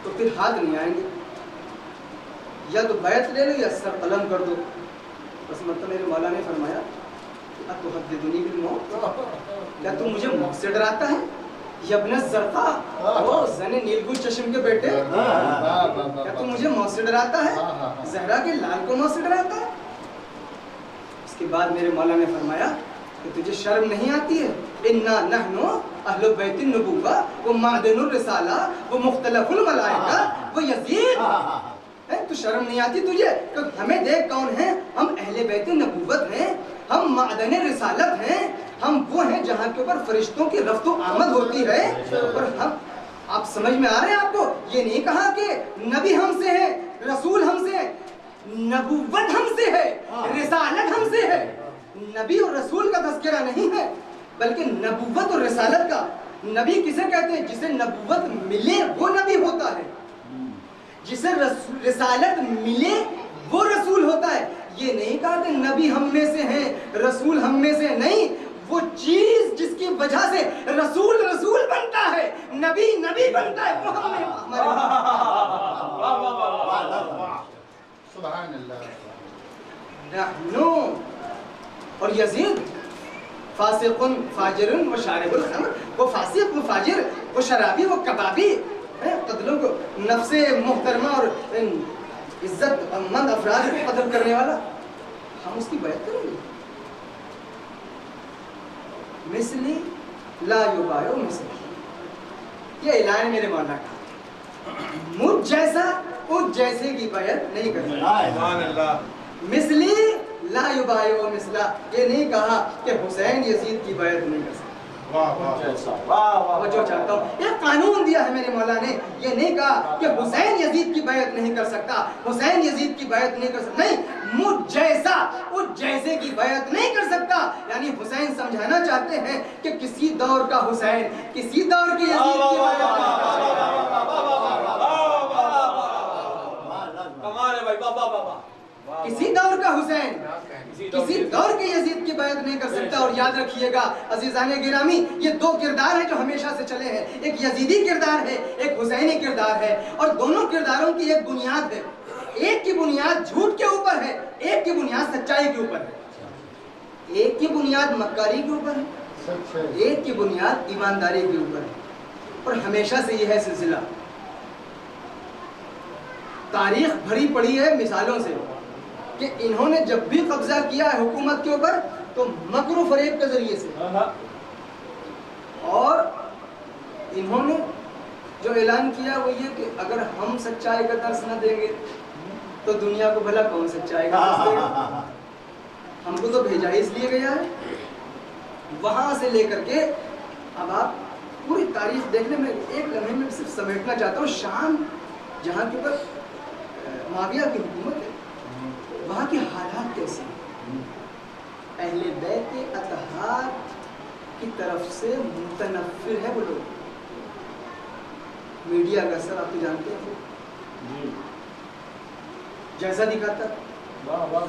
تو پھر ہاتھ نہیں آئیں گے، یا تو بیعت لے لو یا سر قلم کر دو. بس مطلب میرے مولا نے فرمایا کہ اب تو حدثنی بالموت، کیا تم مجھے موت سے ڈراتا ہے؟ یبن الزرقاء، وہ زن نیلگون چشم کے بیٹے، کیا تم مجھے موت سے ڈراتا ہے؟ زہرا کے لال کو موت سے ڈراتا ہے؟ اس کے بعد میرے مولا نے فرمایا کہ تجھے شرم نہیں آتی ہے؟ انا نحن اہل بیت النبوہ و معدن الرسالہ و مختلف الملائکہ و یزید. تو شرم نہیں آتی تجھے؟ کہ ہمیں دیکھ کون ہیں، ہم اہل بیت نبوت ہیں، ہم معدن رسالت ہیں، ہم وہ ہیں جہاں کے اوپر فرشتوں کی رفت و آمد ہوتی ہے. اور ہم، آپ سمجھ میں آ رہے ہیں آپ کو؟ یہ نہیں کہا کہ نبی ہم سے ہے، رسول ہم سے ہے، نبوت ہم سے ہے، رسالت ہم سے ہے. نبی اور رسول کا تذکرہ نہیں ہے، بلکہ نبوت اور رسالت کا. نبی کسے کہتے ہیں؟ جسے نبوت ملے وہ نبی ہوتا ہے، جسے رسالت ملے وہ رسول ہوتا ہے. یہ نہیں کہا کہ نبی ہم میں سے ہیں، رسول ہم میں سے نہیں. وہ چیز جس کی وجہ سے رسول رسول بنتا ہے، نبی نبی بنتا ہے، وہ ہم نے سبحان اللہ. نحنو اور یزید فاسق فاجر و شارب الخمر، وہ فاسق، وہ فاجر، وہ شرابی، وہ کبابی، قتلوں کو نفس محترمہ اور عزت مند افراد کو قتل کرنے والا، ہم اس کی بیعت کریں گے. مثلی لا یبایع مثلی، یہ اعلان میرے مولا کا، مجھ جیسا اس جیسے کی بیعت نہیں کرنا. سبحان اللہ. مثلی لا یبایع مثلا، یہ نہیں کہا کہ حسین یزید کی بیعت نہیں کر سکتا. جو چاہتا ہوں یہ قانون دیا ہے میرے مولا نے، یہ نہیں کہا کہ حسین یزید کی بیعت نہیں کر سکتا، حسین یزید کی بیعت نہیں کر سکتا، نہیں، مجھ جیسا اس جیسے کی بیعت نہیں کر سکتا۔ یعنی حسین سمجھانا چاہتے ہیں کہ کسی دور کا حسین کسی دور کے یزید کی بیعت نہیں کر سکتا، کسی دور کا حسین کسی دور کے یزید کی بیعت نہیں کر سکتا۔ اور یاد رکھیے گا عزیزان گرامی، یہ دو کردار ہیں جو ہمیشہ سے چلے ہیں، ایک یزیدی کردار ہے، ایک حسینی کردار ہے، اور دونوں کرداروں کی ایک بنیاد ہے، ایک کی بنیاد جھوٹ کے اوپر ہے، ایک کی بنیاد سچائی کے اوپر ہے، ایک کی بنیاد مکاری کے اوپر ہے، ایک کی بنیاد ایمانداری کے اوپر ہے۔ اور ہمیشہ سے یہ ہے سلسلہ، تاریخ بھری پڑی ہے مثالوں سے کہ انہوں نے جب بھی قبضہ کیا ہے حکومت کے اوپر تو مکر و فریب کے ذریعے سے، اور انہوں نے جو اعلان کیا وہ یہ کہ اگر ہم سچائی کا درس نہ دیں گے تو دنیا کو بھلا کون سچائی کا درس دے گا؟ ہم کو تو بھیجا اس لیے گیا ہے۔ وہاں سے لے کر کے اب آپ پوری تاریخ دیکھنے میں ایک لمحے میں صرف سمیٹنا چاہتا ہوں، شام جہاں کے اوپر معاویہ کی حکومت ہے، وہاں کے حالات کیسے ہیں؟ اہل بیت اطہار کی طرف سے متنفر ہے وہ لوگ، میڈیا کا اثر آپ تو جانتے ہیں، جیسا دکھاتا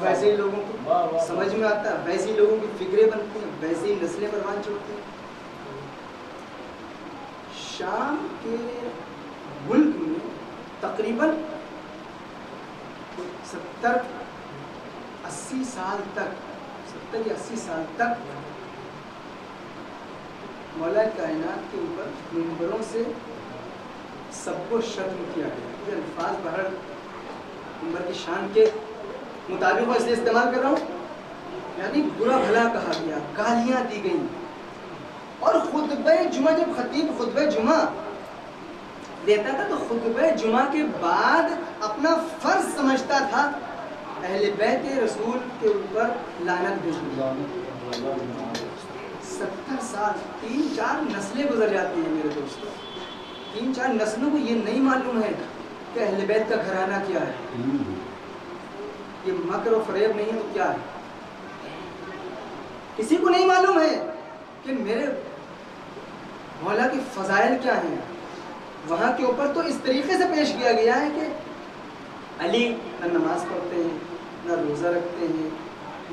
ویسے ہی لوگوں کو سمجھ میں آتا، ویسے ہی لوگوں کی فکریں بنتی ہیں، ویسے ہی نسلیں پروان چڑھتی ہیں۔ شام کے ملک میں تقریباً 70-80 سال تک مولا کائنات کے اوپر منبروں سے سب کو شتم کیا گیا۔ یہ الفاظ بہر منبر کی شان کے مطابق میں اس لیے استعمال کر رہا ہوں، یعنی برا بھلا کہا گیا، گالیاں دی گئیں، اور خطبہ جمعہ جب خطیب خطبہ جمعہ دیتا تھا تو خطبہ جمعہ کے بعد اپنا فرض سمجھتا تھا اہل بیت رسول کے اوپر لعنت بھیجنا۔ 70 سال 3-4 نسلیں گزر جاتی ہیں میرے دوستوں، 3-4 نسلوں کو یہ نہیں معلوم ہے کہ اہل بیت کا گھرانہ کیا ہے، یہ مکر و فریب نہیں ہے تو کیا ہے؟ کسی کو نہیں معلوم ہے کہ میرے مولا کے فضائل کیا ہیں۔ وہاں کے اوپر تو اس طریقے سے پیش کیا گیا ہے کہ علی نہ نماز پڑھتے ہیں، نہ روزہ رکھتے ہیں،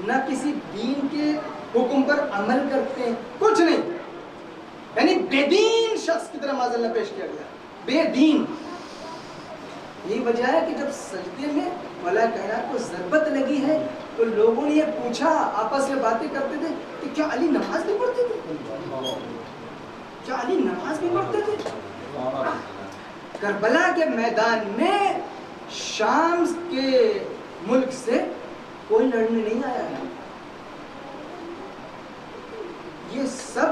نہ کسی دین کے حکم پر عمل کرتے ہیں، کچھ نہیں، یعنی بے دین شخص کی طرح معاذ اللہ پیش کیا گیا، بے دین۔ یہی وجہ ہے کہ جب سجدے میں مولا کائنات کو ضربت لگی ہے تو لوگوں نے یہ پوچھا، آپس میں باتیں کرتے تھے کہ کیا علی نماز بھی پڑھتے تھے؟ کیا علی نماز بھی پڑھتے تھے؟ کربلا کے میدان میں شام کے ملک سے کوئی لڑنے نہیں آیا ہے، یہ سب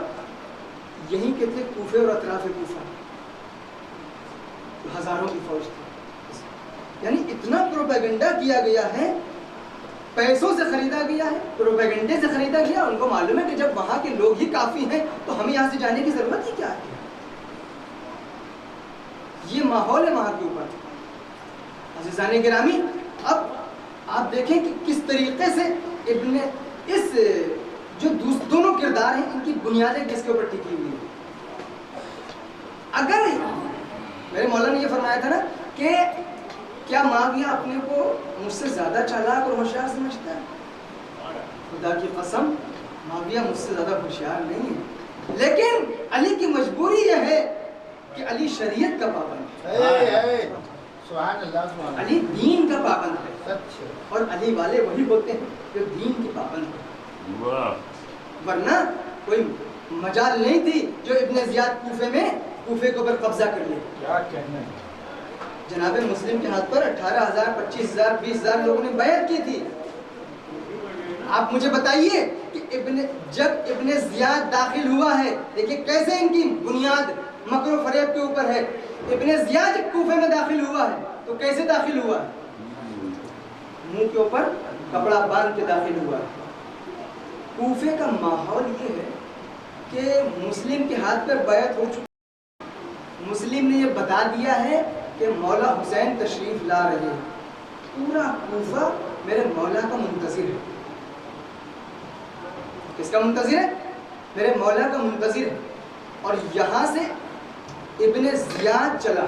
یہیں کے تھے، کوفے اور اطراف کوفہ، ہزاروں کی فوج تھی۔ یعنی اتنا پروپیگنڈا کیا گیا ہے، پیسوں سے خریدا گیا ہے، پروپیگنڈے سے خریدا گیا۔ ان کو معلوم ہے کہ جب وہاں کے لوگ ہی کافی ہیں تو ہمیں یہاں سے جانے کی ضرورت ہی کیا ہے۔ یہ ماحول ہے وہاں کے اوپر۔ عزیزان گرامی، اب آپ دیکھیں کہ کس طریقے سے ابن اس جو دونوں کردار ہیں ان کی بنیادیں کس کے اوپر ٹکی ہوئی ہیں۔ اگر میرے مولا نے یہ فرمایا تھا نا کہ کیا معاویہ اپنے کو مجھ سے زیادہ چالاک اور ہوشیار سمجھتا ہے؟ خدا کی قسم معاویہ مجھ سے زیادہ ہوشیار نہیں ہے، لیکن علی کی مجبوری یہ ہے کہ علی شریعت کا پابند ہے، علی دین کا پابند ہے، اور علی والے وہی ہوتے ہیں جو دین کے پابند ہیں۔ ورنہ کوئی مجال نہیں تھی جو ابن زیاد کوفے کے اوپر قبضہ کر لے۔ کیا کہنا ہے، جناب مسلم کے ہاتھ پر 18,000 25,000 20,000 لوگوں نے بیعت کی تھی۔ آپ مجھے بتائیے کہ جب ابن زیاد داخل ہوا ہے، دیکھیں کیسے ان کی بنیاد مکر و فریب کے اوپر ہے۔ ابن زیاد جب کوفے میں داخل ہوا ہے تو کیسے داخل ہوا ہے؟ منہ کے اوپر کپڑا باندھ کے داخل ہوا ہے۔ کوفے کا ماحول یہ ہے کہ مسلم کے ہاتھ پر بیعت ہو چکی. مسلم نے یہ بتا دیا ہے کہ مولا حسین تشریف لا رہے ہیں. پورا کوفہ میرے مولا کا منتظر ہے. کس کا منتظر ہے؟ میرے مولا کا منتظر ہے. اور یہاں سے ابن زیاد چلا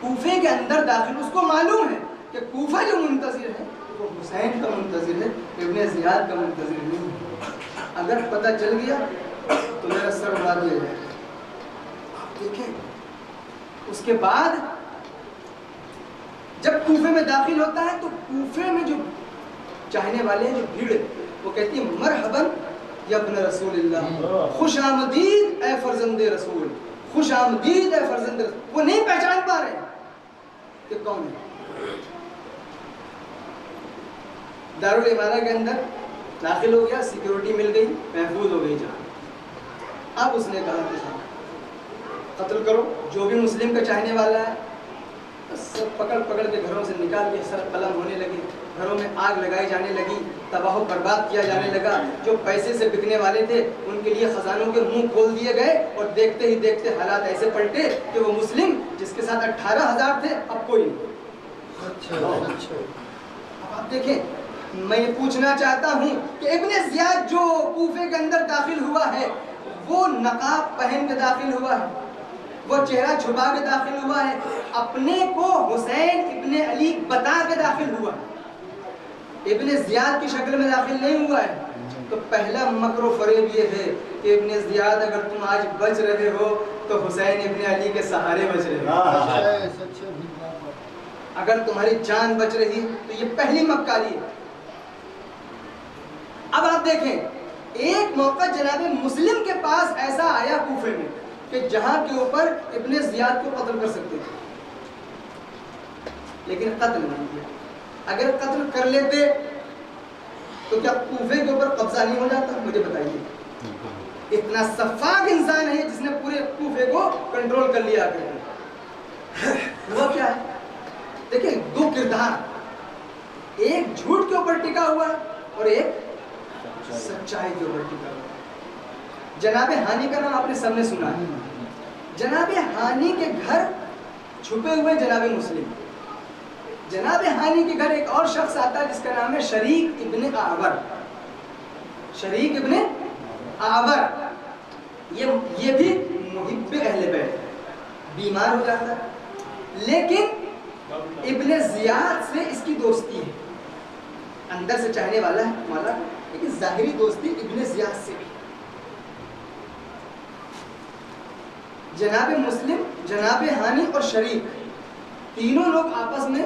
کوفے کے اندر داخل. اس کو معلوم ہے کہ کوفہ جو منتظر ہے وہ حسین کا منتظر ہے, ابن زیاد کا منتظر نہیں ہے. اگر پتہ چل گیا تو میرا سر اڑا دیا جائے. آپ دیکھیں اس کے بعد جب کوفے میں داخل ہوتا ہے تو کوفے میں جو چاہنے والے جو بھیڑ وہ کہتی ہے مرحباً یا ابن رسول اللہ, خوش آمدید اے فرزند رسول, خوش آمدید اے فرزند رسول. وہ نہیں پہچان پا رہے کہ کون ہے. دارالامانہ کے اندر داخل ہو گیا, سیکیورٹی مل گئی, محفوظ ہو گئی جان. اب اس نے کہا کہ قتل کرو جو بھی مسلم کا چاہنے والا ہے. سب پکڑ پکڑ کے گھروں سے نکال کے سر قلم ہونے لگے, گھروں میں آگ لگائی جانے لگی, تباہ و برباد کیا جانے لگا. جو پیسے سے بکنے والے تھے ان کے لیے خزانوں کے منہ کھول دیے گئے, اور دیکھتے ہی دیکھتے حالات ایسے پلٹے کہ وہ مسلم جس کے ساتھ 18,000 تھے اب کوئی نہیں. اب آپ دیکھیں, میں یہ پوچھنا چاہتا ہوں کہ ابن زیاد جو کوفے کے اندر داخل ہوا ہے وہ نقاب پہن کے داخل ہوا ہے, وہ چہرہ چھپا کے داخل ہوا ہے, اپنے کو حسین ابن علی بتا کے داخل ہوا ہے, ابن زیاد کی شکل میں داخل نہیں ہوا ہے. تو پہلا مکر و فریب یہ ہے کہ ابن زیاد اگر تم آج بچ رہے ہو تو حسین ابن علی کے سہارے بچ رہے ہو. اگر تمہاری جان بچ رہی تو یہ پہلی مکاری ہے. اب آپ دیکھیں, ایک موقع جناب مسلم کے پاس ایسا آیا کوفے میں کہ جہاں کے اوپر ابن زیاد کو قتل کر سکتے تھے, لیکن قتل نہیں کیا. اگر قتل کر لیتے تو کیا کوفے کے اوپر قبضہ نہیں ہو جاتا؟ مجھے بتائیے. اتنا سفاک انسان ہے جس نے پورے کوفے کو کنٹرول کر لیا. ہوا کیا ہے دیکھیں, دو کردار, ایک جھوٹ کے اوپر ٹکا ہوا اور ایک سچائی کے اوپر ٹکا ہوا. جناب ہانی کا نام آپ نے سب نے سنا ہے. جناب ہانی کے گھر چھپے ہوئے جناب مسلم. جناب ہانی کے گھر ایک اور شخص آتا ہے جس کا نام ہے شریک ابن آور. شریک ابن آور یہ بھی محب اہل بیت, بیمار ہو جاتا ہے, لیکن ابن زیاد سے اس کی دوستی ہے. اندر سے چاہنے والا ہے مولا, لیکن ظاہری دوستی ابن زیاد سے بھی. جناب مسلم, جناب ہانی اور شریک تینوں لوگ آپس میں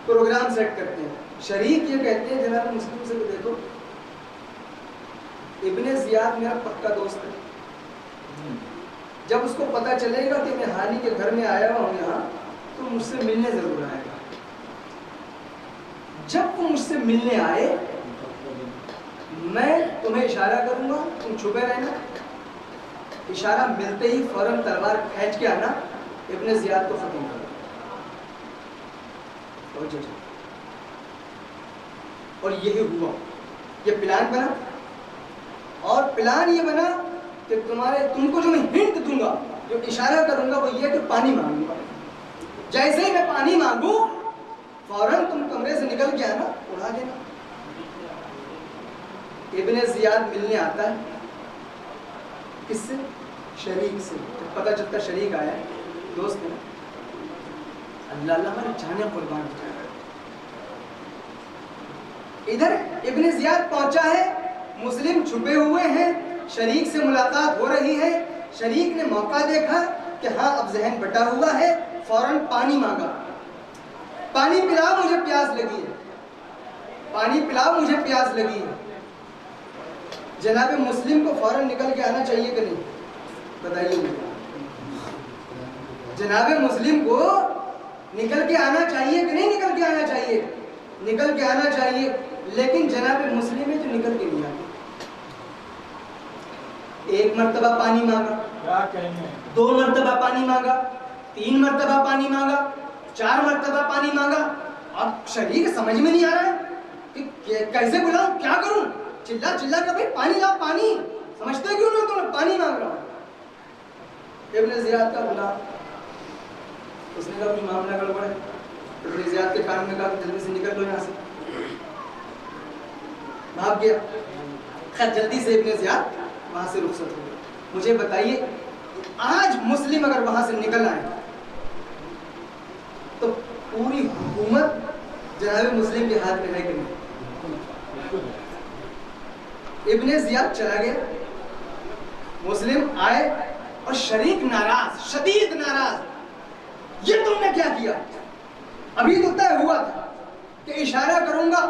پروگرام سیٹ کرتے ہیں. شریک یہ کہتے ہیں جناب مسلم سے کہ دیکھو ابن زیاد میرا پکا دوست ہے, جب اس کو پتہ چلے گا کہ میں ہانی کے گھر میں آیا ہوں یہاں تو مجھ سے ملنے ضرور آئے گا. جب وہ مجھ سے ملنے آئے میں تمہیں اشارہ کروں گا, تم چھپے رہنا. اشارہ ملتے ہی فوراً تلوار کھینچ کے آنا, ابن زیاد کو ختم کرنا. اور یہی ہوا, یہ پلان بنا. اور پلان یہ بنا کہ تم کو جو میں ہنٹ دوں گا, جو اشارہ کروں گا وہ یہ کہ پانی مانگوں گا. جیسے ہی میں پانی مانگوں فوراً تم کمرے سے نکل کے آنا, اڑا دینا. ابن زیاد ملنے آتا ہے کس سے؟ شریک سے. جب پتہ چلتا شریک آیا ہے, دوست ہے, اللہ اللہ ہماری جانیں قربان ہو جائے. ادھر ابن زیاد پہنچا ہے, مسلم چھپے ہوئے ہیں, شریک سے ملاقات ہو رہی ہے. شریک نے موقع دیکھا کہ ہاں اب ذہن بٹا ہوا ہے, فوراً پانی مانگا. پانی پلاؤ مجھے پیاس لگی ہے, پانی پلاؤ مجھے پیاس لگی ہے. جناب مسلم کو فوراً نکل کے آنا چاہیے کہ نہیں؟ بتائیے مجھے. جناب مسلم کو نکل کے آنا چاہیے کہ نہیں نکل کے آنا چاہیے؟ نکل کے آنا چاہیے. لیکن جناب مسلم ہے جو نکل کے نہیں آتا. ایک مرتبہ پانی مانگا, 2 مرتبہ پانی مانگا, 3 مرتبہ پانی مانگا, 4 مرتبہ پانی مانگا. اب شریک سمجھ میں نہیں آ رہا ہے کہ کیسے بلاؤں, کیا کروں. چلا چلا کر بھائی پانی لاؤ, پانی سمجھتے کیوں نہیں؟ تو میں پانی مانگ رہا ہوں۔ ابن زیاد کا بلا، اس نے کہا کچھ معاملہ گڑبڑ ہے۔ ابن زیاد کے کان میں کہا کہ جلدی سے نکل لو یہاں سے، بھاگ گیا۔ خیر جلدی سے ابن زیاد وہاں سے رخصت ہو گیا۔ مجھے بتائیے آج مسلم اگر وہاں سے نکل آئے تو پوری حکومت جناب مسلم کے ہاتھ میں ہے کہ نہیں؟ ابن زیاد چلا گیا، مسلم آئے اور شریک ناراض، شدید ناراض، یہ تم نے کیا کیا؟ ابھی تو طے ہوا تھا کہ اشارہ کروں گا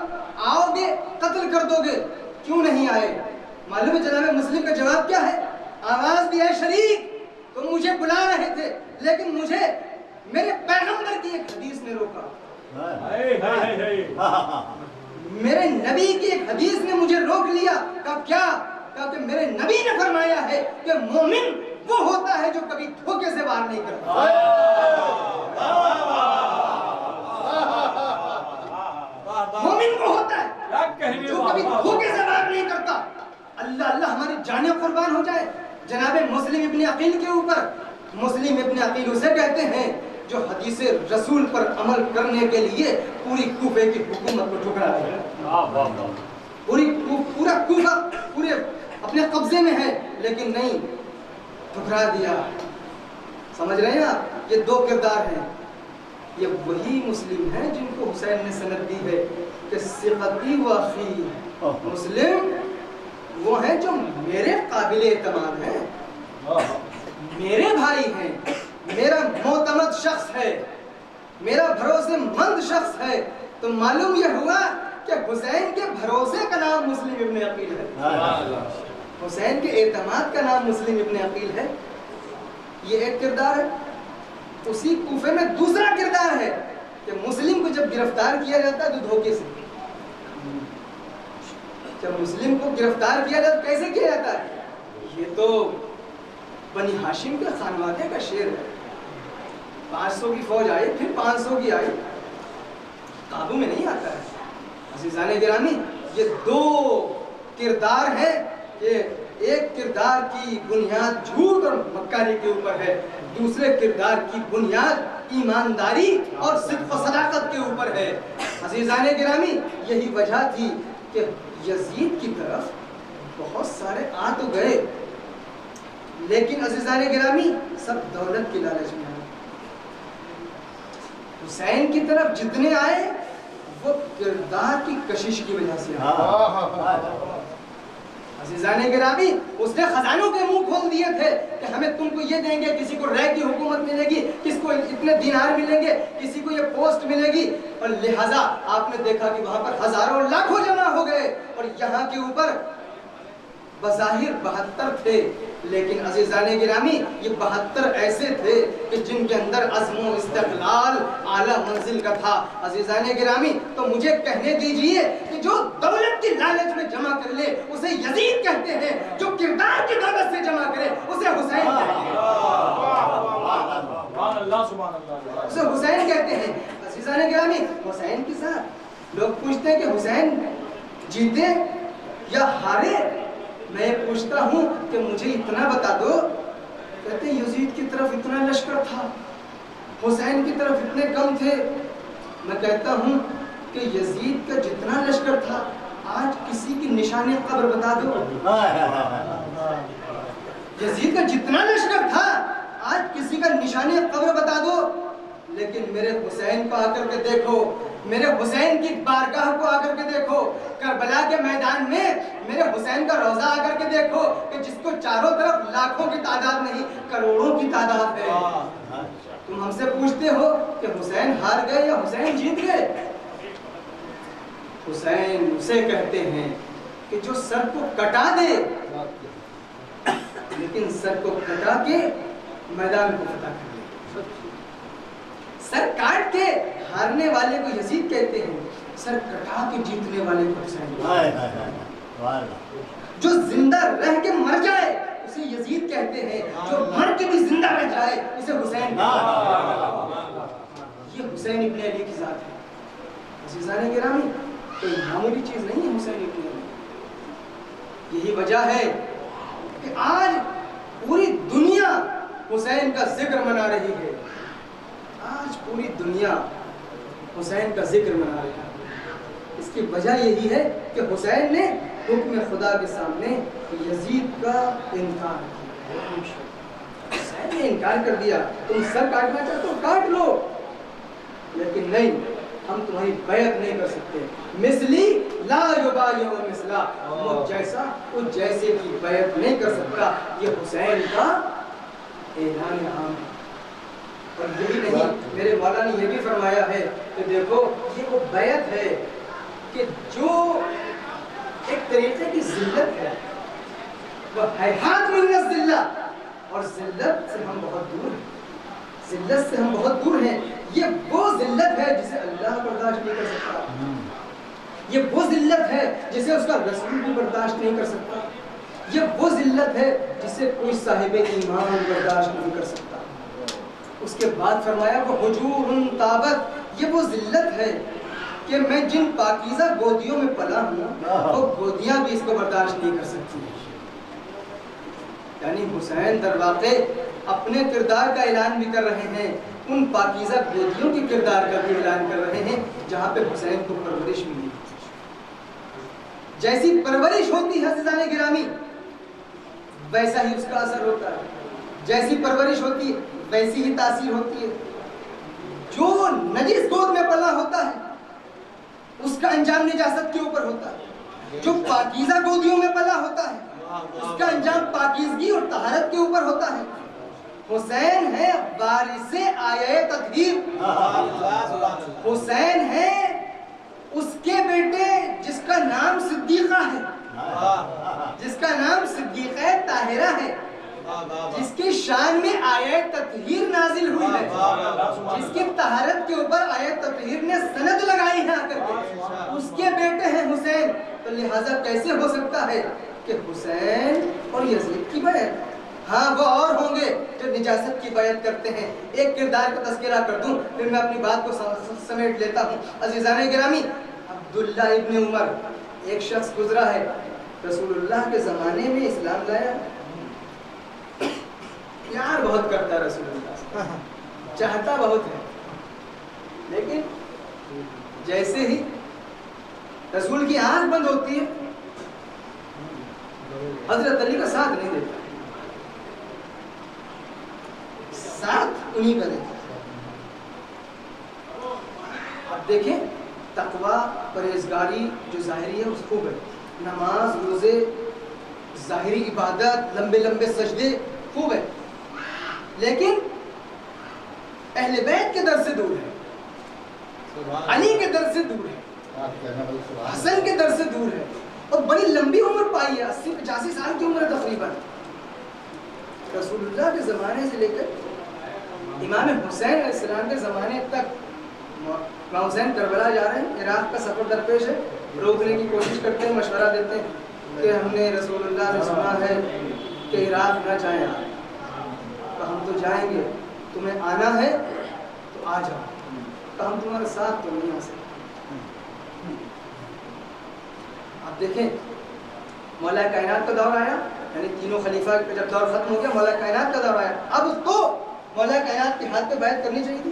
آؤ گے قتل کر دو گے، کیوں نہیں آئے؟ معلوم ہے جناب مسلم کا جواب کیا ہے؟ آواز بھی ہے شریک، تم مجھے بلا رہے تھے لیکن مجھے میرے پیغمبر کی ایک حدیث نے روکا، میرے نبی کی ایک حدیث نے مجھے روک لیا۔ کہا کیا؟ کہا کہ میرے نبی نے فرمایا ہے کہ مومن وہ ہوتا ہے جو کبھی دھوکے سے وار نہیں کرتا۔ مومن وہ ہوتا ہے جو کبھی دھوکے سے وار نہیں کرتا۔ اللہ اللہ ہماری جانیں قربان ہو جائے جناب مسلم ابن عقیل کے اوپر۔ مسلم ابن عقیل اسے کہتے ہیں جو حدیث رسول پر عمل کرنے کے لیے پوری کوفے کی حکومت کو ٹھکرا دیا۔ پورا کوفہ پورے اپنے قبضے میں ہے لیکن نہیں، ٹھکرا دیا۔ سمجھ رہے ہیں آپ؟ یہ دو کردار ہیں۔ یہ وہی مسلم ہیں جن کو حسین نے سند دی ہے کہ ثقتی و اخی، مسلم وہ ہیں جو میرے قابل اعتماد ہیں، میرے بھائی ہیں، میرا معتمد شخص ہے، میرا بھروسے مند شخص ہے۔ تو معلوم یہ ہوا کہ حسین کے بھروسے کا نام مسلم ابن عقیل ہے، حسین کے اعتماد کا نام مسلم ابن عقیل ہے۔ یہ ایک کردار ہے۔ اسی کوفے میں دوسرا کردار ہے کہ مسلم کو جب گرفتار کیا جاتا ہے تو دھوکے سے، جب مسلم کو گرفتار کیا جاتا ہے کیسے کیا جاتا ہے؟ یہ تو بنی ہاشم کے خانوادے کا شعر ہے۔ 500 کی فوج آئی، پھر 500 کی آئی، قابو میں نہیں آتا ہے۔ عزیزان گرامی، یہ دو کردار ہیں کہ ایک کردار کی بنیاد جھوٹ اور مکاری کے اوپر ہے، دوسرے کردار کی بنیاد ایمانداری اور صدق و صداقت کے اوپر ہے۔ عزیزان گرامی، یہی وجہ تھی کہ یزید کی طرف بہت سارے آ تو گئے لیکن عزیزان گرامی سب دولت کی لالچ میں آئے۔ حسین کی طرف جتنے آئے وہ کردار کی کشش کی وجہ سے آئے۔ عزیزان گرامی، اس نے خزانوں کے منہ کھول دیے تھے کہ ہمیں تم کو یہ دیں گے، کسی کو رے کی حکومت ملے گی، کس کو اتنے دینار ملیں گے، کسی کو یہ پوسٹ ملے گی، اور لہٰذا آپ نے دیکھا کہ وہاں پر ہزاروں لاکھوں جمع ہو گئے اور یہاں کے اوپر بظاہر 72 تھے لیکن عزیزان گرامی یہ 72 ایسے تھے کہ جن کے اندر عزم و استقلال اعلیٰ منزل کا تھا۔ عزیزان گرامی، تو مجھے کہنے دیجئے کہ جو دولت کی لالچ میں جمع کر لے اسے یزید کہتے ہیں، جو کردار کی دولت سے جمع کرے اسے حسین کہتے ہیں، اسے حسین کہتے ہیں۔ عزیزان گرامی، حسین کے ساتھ لوگ پوچھتے ہیں کہ حسین جیتے یا ہارے؟ میں پوچھتا ہوں کہ مجھے اتنا بتا دو، کہتے ہیں یزید کی طرف اتنا لشکر تھا، حسین کی طرف اتنے کم تھے۔ میں کہتا ہوں کہ یزید کا جتنا لشکر تھا آج کسی کی نشان قبر بتا دو، یزید کا جتنا لشکر تھا آج کسی کا نشان قبر بتا دو، لیکن میرے حسین کو آ کر کے دیکھو، میرے حسین کی بارگاہ کو آ کر کے دیکھو، کربلا کے میدان میں میرے حسین کا روضہ آ کر کے دیکھو کہ جس کو چاروں طرف لاکھوں کی تعداد نہیں کروڑوں کی تعداد ہے۔ تم ہم سے پوچھتے ہو کہ حسین ہار گئے یا حسین جیت گئے؟ حسین اسے کہتے ہیں کہ جو سر کو کٹا دے لیکن سر کو کٹا کے میدان کو فتح کر دے۔ سر کاٹ کے ہارنے والے کو یزید کہتے ہیں، سر کٹا کے جیتنے والے کو حسین کہتے ہیں۔ جو زندہ رہ کے مر جائے اسے یزید کہتے ہیں، جو مر کے بھی زندہ رہ جائے اسے حسین کہتے ہیں۔ یہ حسین ابن علی کی ذات ہے۔ عزیزان گرامی، کوئی معمولی چیز نہیں ہے حسین ابن علی۔ یہی وجہ ہے کہ آج پوری دنیا حسین کا ذکر منا رہی ہے. آج پوری دنیا حسین کا ذکر منا رہی ہے. اس کی وجہ یہی ہے کہ حسین نے حکم خدا کے سامنے یزید کا انکار کیا. حسین نے انکار کر دیا. تم سر کاٹنا چاہتے ہو کاٹ لو, لیکن نہیں, ہم تمہاری بیعت نہیں کر سکتے. مثلی لا یبایع مثلا, وہ جیسا اس جیسے کی بیعت نہیں کر سکتا. یہ حسین کا اعلان عام ہے. اور یہی نہیں, میرے مولا نے یہ بھی فرمایا ہے کہ دیکھو یہ وہ بیعت ہے کہ جو ایک طریقے کی ذلت ہے, وہ ہیہات من الذلہ, اور ذلت سے ہم بہت دور ہیں. ذلت سے ہم بہت دور ہیں. یہ وہ ذلت ہے جسے اللہ برداشت نہیں کر سکتا. یہ وہ ذلت ہے جسے اس کا رسول بھی برداشت نہیں کر سکتا. یہ وہ ذلت ہے جسے کوئی صاحب ایمان برداشت نہیں کر سکتا. اس کے بعد فرمایا وہ حجور طابت, یہ وہ ذلت ہے کہ میں جن پاکیزہ گودیوں میں پلا ہوں وہ گودیاں بھی اس کو برداشت نہیں کر سکتی. یعنی حسین در واقع اپنے کردار کا اعلان بھی کر رہے ہیں, ان پاکیزہ گودیوں کے کردار کا بھی اعلان کر رہے ہیں جہاں پہ حسین کو پرورش ملی. جیسی پرورش ہوتی ہے عزیزان گرامی ویسا ہی اس کا اثر ہوتا ہے. جیسی پرورش ہوتی ہے ویسی ہی تاثیر ہوتی ہے. جو نجس گود میں پلا ہوتا ہے اس کا انجام نجاست کے اوپر ہوتا ہے. جو پاکیزہ گودیوں میں پلا ہوتا ہے اس کا انجام پاکیزگی اور طہارت کے اوپر ہوتا ہے. حسین ہے وارث آیہ تطہیر. حسین ہے اس کے بیٹے جس کا نام صدیقہ ہے, جس کا نام صدیقہ طاہرہ ہے, جس کی شان میں آیہ تطہیر نازل ہوئی ہے, جس کی طہارت کے اوپر آیہ تطہیر نے سند لگائی ہے آ کر کے, اس کے بیٹے ہیں حسین. تو لہٰذا کیسے ہو سکتا ہے کہ حسین اور یزید کی بیعت؟ ہاں وہ اور ہوں گے جو نجاست کی بیعت کرتے ہیں. ایک کردار کا تذکرہ کر دوں پھر میں اپنی بات کو سمیٹ لیتا ہوں. عزیزان گرامی, عبداللہ ابن عمر ایک شخص گزرا ہے, رسول اللہ کے زمانے میں اسلام لایا, پیار بہت کرتا ہے رسول اللہ سے, چاہتا بہت ہے, لیکن جیسے ہی رسول کی آنکھ بند ہوتی ہے حضرت علی کا ساتھ نہیں دیتا, ساتھ انہی کا دیتا. اب دیکھیں تقویٰ پرہیزگاری جو ظاہری ہے اس کو ہے, نماز روزے ظاہری عبادت لمبے لمبے سجدے خوب ہے, لیکن اہل بیت کے در سے دور ہے, علی کے در سے دور ہے, حسن کے در سے دور ہے, اور بڑی لمبی عمر پائی ہے, 80-85 سال کی عمر ہے تقریباً. رسول اللہ کے زمانے سے لے کر امام حسین علیہ السلام کے زمانے تک امام حسین کربلا جا رہے ہیں, عراق کا سفر درپیش ہے, روکنے کی کوشش کرتے ہیں, مشورہ دیتے ہیں کہ ہم نے رسول اللہ سے سنا ہے کہ عراق نہ جائیں آپ, تو ہم تو جائیں گے, تمہیں آنا ہے تو آ جاؤ, تو ہم تمہارے ساتھ تو نہیں آ سکتے. آپ دیکھیں مولا کائنات کا دور آیا, یعنی تینوں خلیفہ کا جب دور ختم ہو گیا مولا کائنات کا دور آیا, اب اس کو مولا کائنات کے ہاتھ پہ بیعت کرنی چاہیے تھی,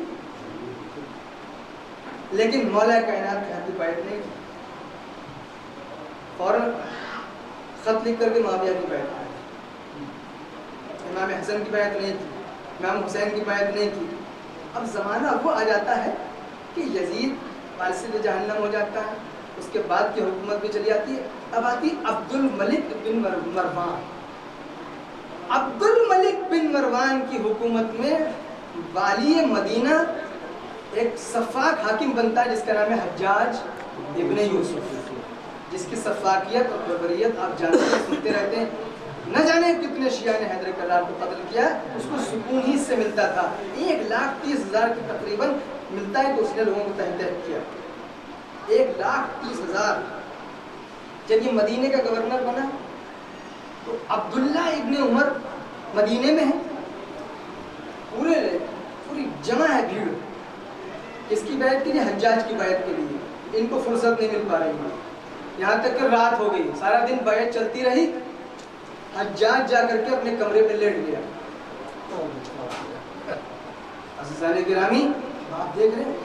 لیکن مولا کائنات کے ہاتھ پہ بیعت نہیں کی. فوراً خط لکھ کر کے معاویہ کی بیعت کی, امام حسن کی بیعت نہیں کی, امام حسین کی بیعت نہیں کی. اب زمانہ وہ آ جاتا ہے کہ یزید وارث جہنم ہو جاتا ہے, اس کے بعد کی حکومت بھی چلی آتی ہے. اب آتی عبد الملک بن مروان. عبد الملک بن مروان کی حکومت میں والی مدینہ ایک سفاک حاکم بنتا ہے جس کا نام ہے حجاج ابن یوسف, جس کی سفاکیت اور بربریت آپ جانتے ہیں, سنتے رہتے ہیں. نہ جانے کتنے شیعہ نے حیدر کرار کو قتل کیا, اس کو سکون ہی سے ملتا تھا. 1,30,000 کی تقریباً ملتا ہے تو اس نے لوگوں کو تحقیق کیا. 1,30,000. جب یہ مدینے کا گورنر بنا تو عبداللہ ابن عمر مدینے میں ہے, پوری جمع ہے بھیڑ, کس کی بیعت کے لیے؟ حجاج کی بیعت کے لیے. ان کو فرصت نہیں مل پا رہی ہے, یہاں تک کہ رات ہو گئی, سارا دن بیعت چلتی رہی. حجاج جا کر کے اپنے کمرے میں لیٹ گیا. عزیزان گرامی آپ دیکھ رہے ہیں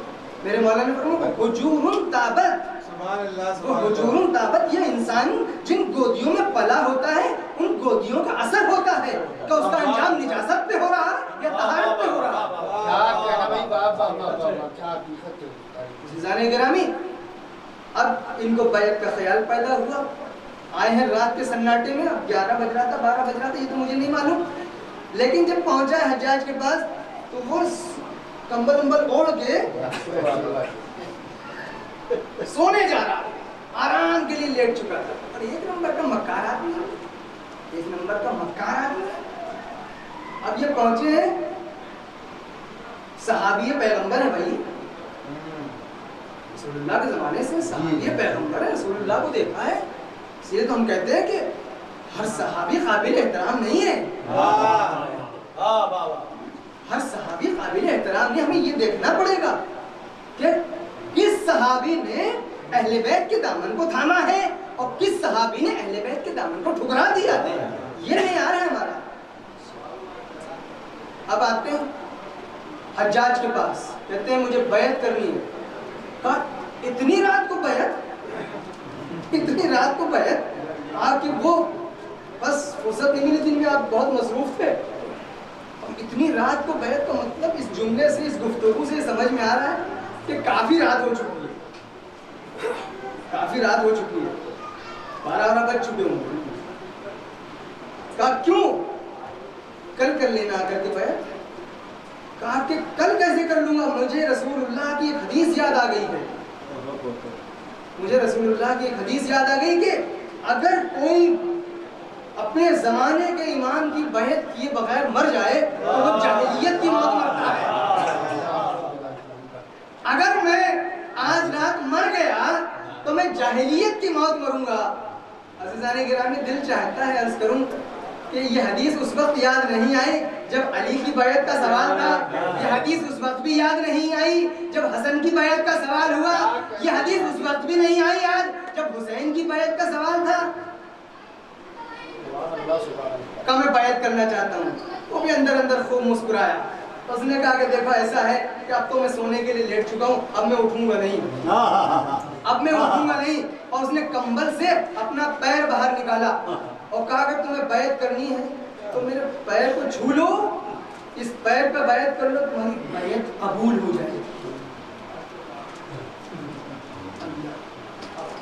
میرے مولا نے فرمایا حجور تابت. حجور تابت یہ انسان جن گودیوں میں پلا ہوتا ہے ان گودیوں کا اثر ہوتا ہے کہ اس کا انجام نجاست پہ ہو رہا یا طہارت پہ ہو رہا. عزیزان گرامی اب ان کو بیعت کا خیال پیدا ہوا. آئے ہیں رات کے سناٹے میں. اب 11 بج رہا تھا 12 بج رہا تھا یہ تو مجھے نہیں معلوم. لیکن جب پہنچا ہے حجاج کے پاس تو وہ کمبل امبل اوڑھ کے سونے جا رہا, آرام کے لیے لیٹ چکا تھا. اور ایک نمبر کا مکار آدمی ہے, ایک نمبر کا مکار آدمی ہے. اب یہ پہنچے ہیں صحابی پیغمبر ہے بھائی, رسول اللہ کے زمانے سے صحابی پیغمبر ہے, رسول اللہ کو دیکھا ہے. اس لیے تو ہم کہتے ہیں کہ ہر صحابی قابل احترام نہیں ہے. ہر صحابی قابل احترام نہیں. ہمیں یہ دیکھنا پڑے گا کہ کس صحابی نے اہل بیت کے دامن کو تھاما ہے اور کس صحابی نے اہل بیت کے دامن کو ٹھکرا دیا ہے. یہ معیار ہے ہمارا. اب آتے ہیں حجاج کے پاس, کہتے ہیں مجھے بیعت کرنی ہے. کہا اتنی رات کو بیعت, اتنی رات کو بیعت. آپ کی وہ بس فرصت نہیں ملی, دن میں آپ بہت مصروف تھے. اتنی رات کو بیعت کا مطلب اس جملے سے, اس گفتگو سے سمجھ میں آ رہا ہے کہ کافی رات ہو چکی ہے, کافی رات ہو چکی ہے, 12 بج چکے ہوں گے. کہا کیوں, کل کر لینا کر کے بیعت. کہا کہ کل کیسے کر لوں گا, مجھے رسول اللہ کی ایک حدیث یاد آ گئی ہے. مجھے رسول اللہ کی ایک حدیث یاد آ گئی کہ اگر کوئی اپنے زمانے کے امام کی بیعت کیے بغیر مر جائے تو وہ جاہلیت کی موت مرتا ہے. اگر میں آج رات مر گیا تو میں جاہلیت کی موت مروں گا. عزیزان گرامی دل چاہتا ہے عرض کروں کہ یہ حدیث اس وقت یاد نہیں آئی جب علی کی بیعت کا سوال تھا, یہ حدیث اس وقت بھی یاد نہیں آئی جب حسن کی بیعت کا سوال ہوا, یہ حدیث اس وقت بھی نہیں آئی آج جب حسین کی بیعت کا سوال تھا. کہ میں بیعت کرنا چاہتا ہوں. وہ بھی اندر اندر خوب مسکرایا. اس نے کہا کہ دیکھو ایسا ہے کہ اب تو میں سونے کے لیے لیٹ چکا ہوں, اب میں اٹھوں گا نہیں, اب میں اٹھوں گا نہیں. اور اس نے کمبل سے اپنا پیر باہر نکالا اور کہا کہ تمہیں بیعت کرنی ہے تو میرے پیر کو چھو لو, اس پیر پہ بیعت کر لو, تمہاری بیعت قبول ہو جائے.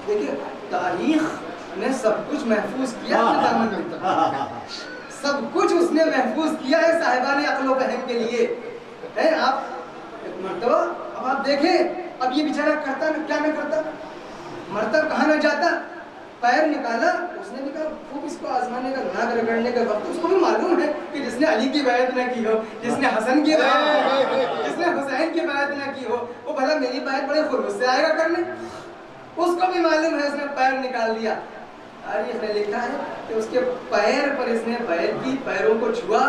دیکھیے تاریخ نے سب کچھ محفوظ کیا اپنے دامن میں, سب کچھ اس نے محفوظ کیا ہے صاحبان عقل و فہم کے لیے. آپ ایک مرتبہ اب آپ دیکھیں, اب یہ بیچارہ کرتا کیا نہ کرتا, مرتا کہاں نہ جاتا, پیر نکالا. اس نے بھی کہا خوب اس کو آزمانے کا, ناک رگڑنے کا وقت. اس کو بھی معلوم ہے کہ جس نے علی کی بیعت نہ کی ہو, جس نے حسن کی بیعت, جس نے حسین کی بیعت نہ کی ہو, وہ بھلا میری بیعت بڑے خلوص سے آئے گا کرنے. اس کو بھی معلوم ہے, اس نے پیر نکال دیا. تاریخ نے لکھا ہے کہ اس کے پیر پر اس نے بیعت کی, پیروں کو چھوا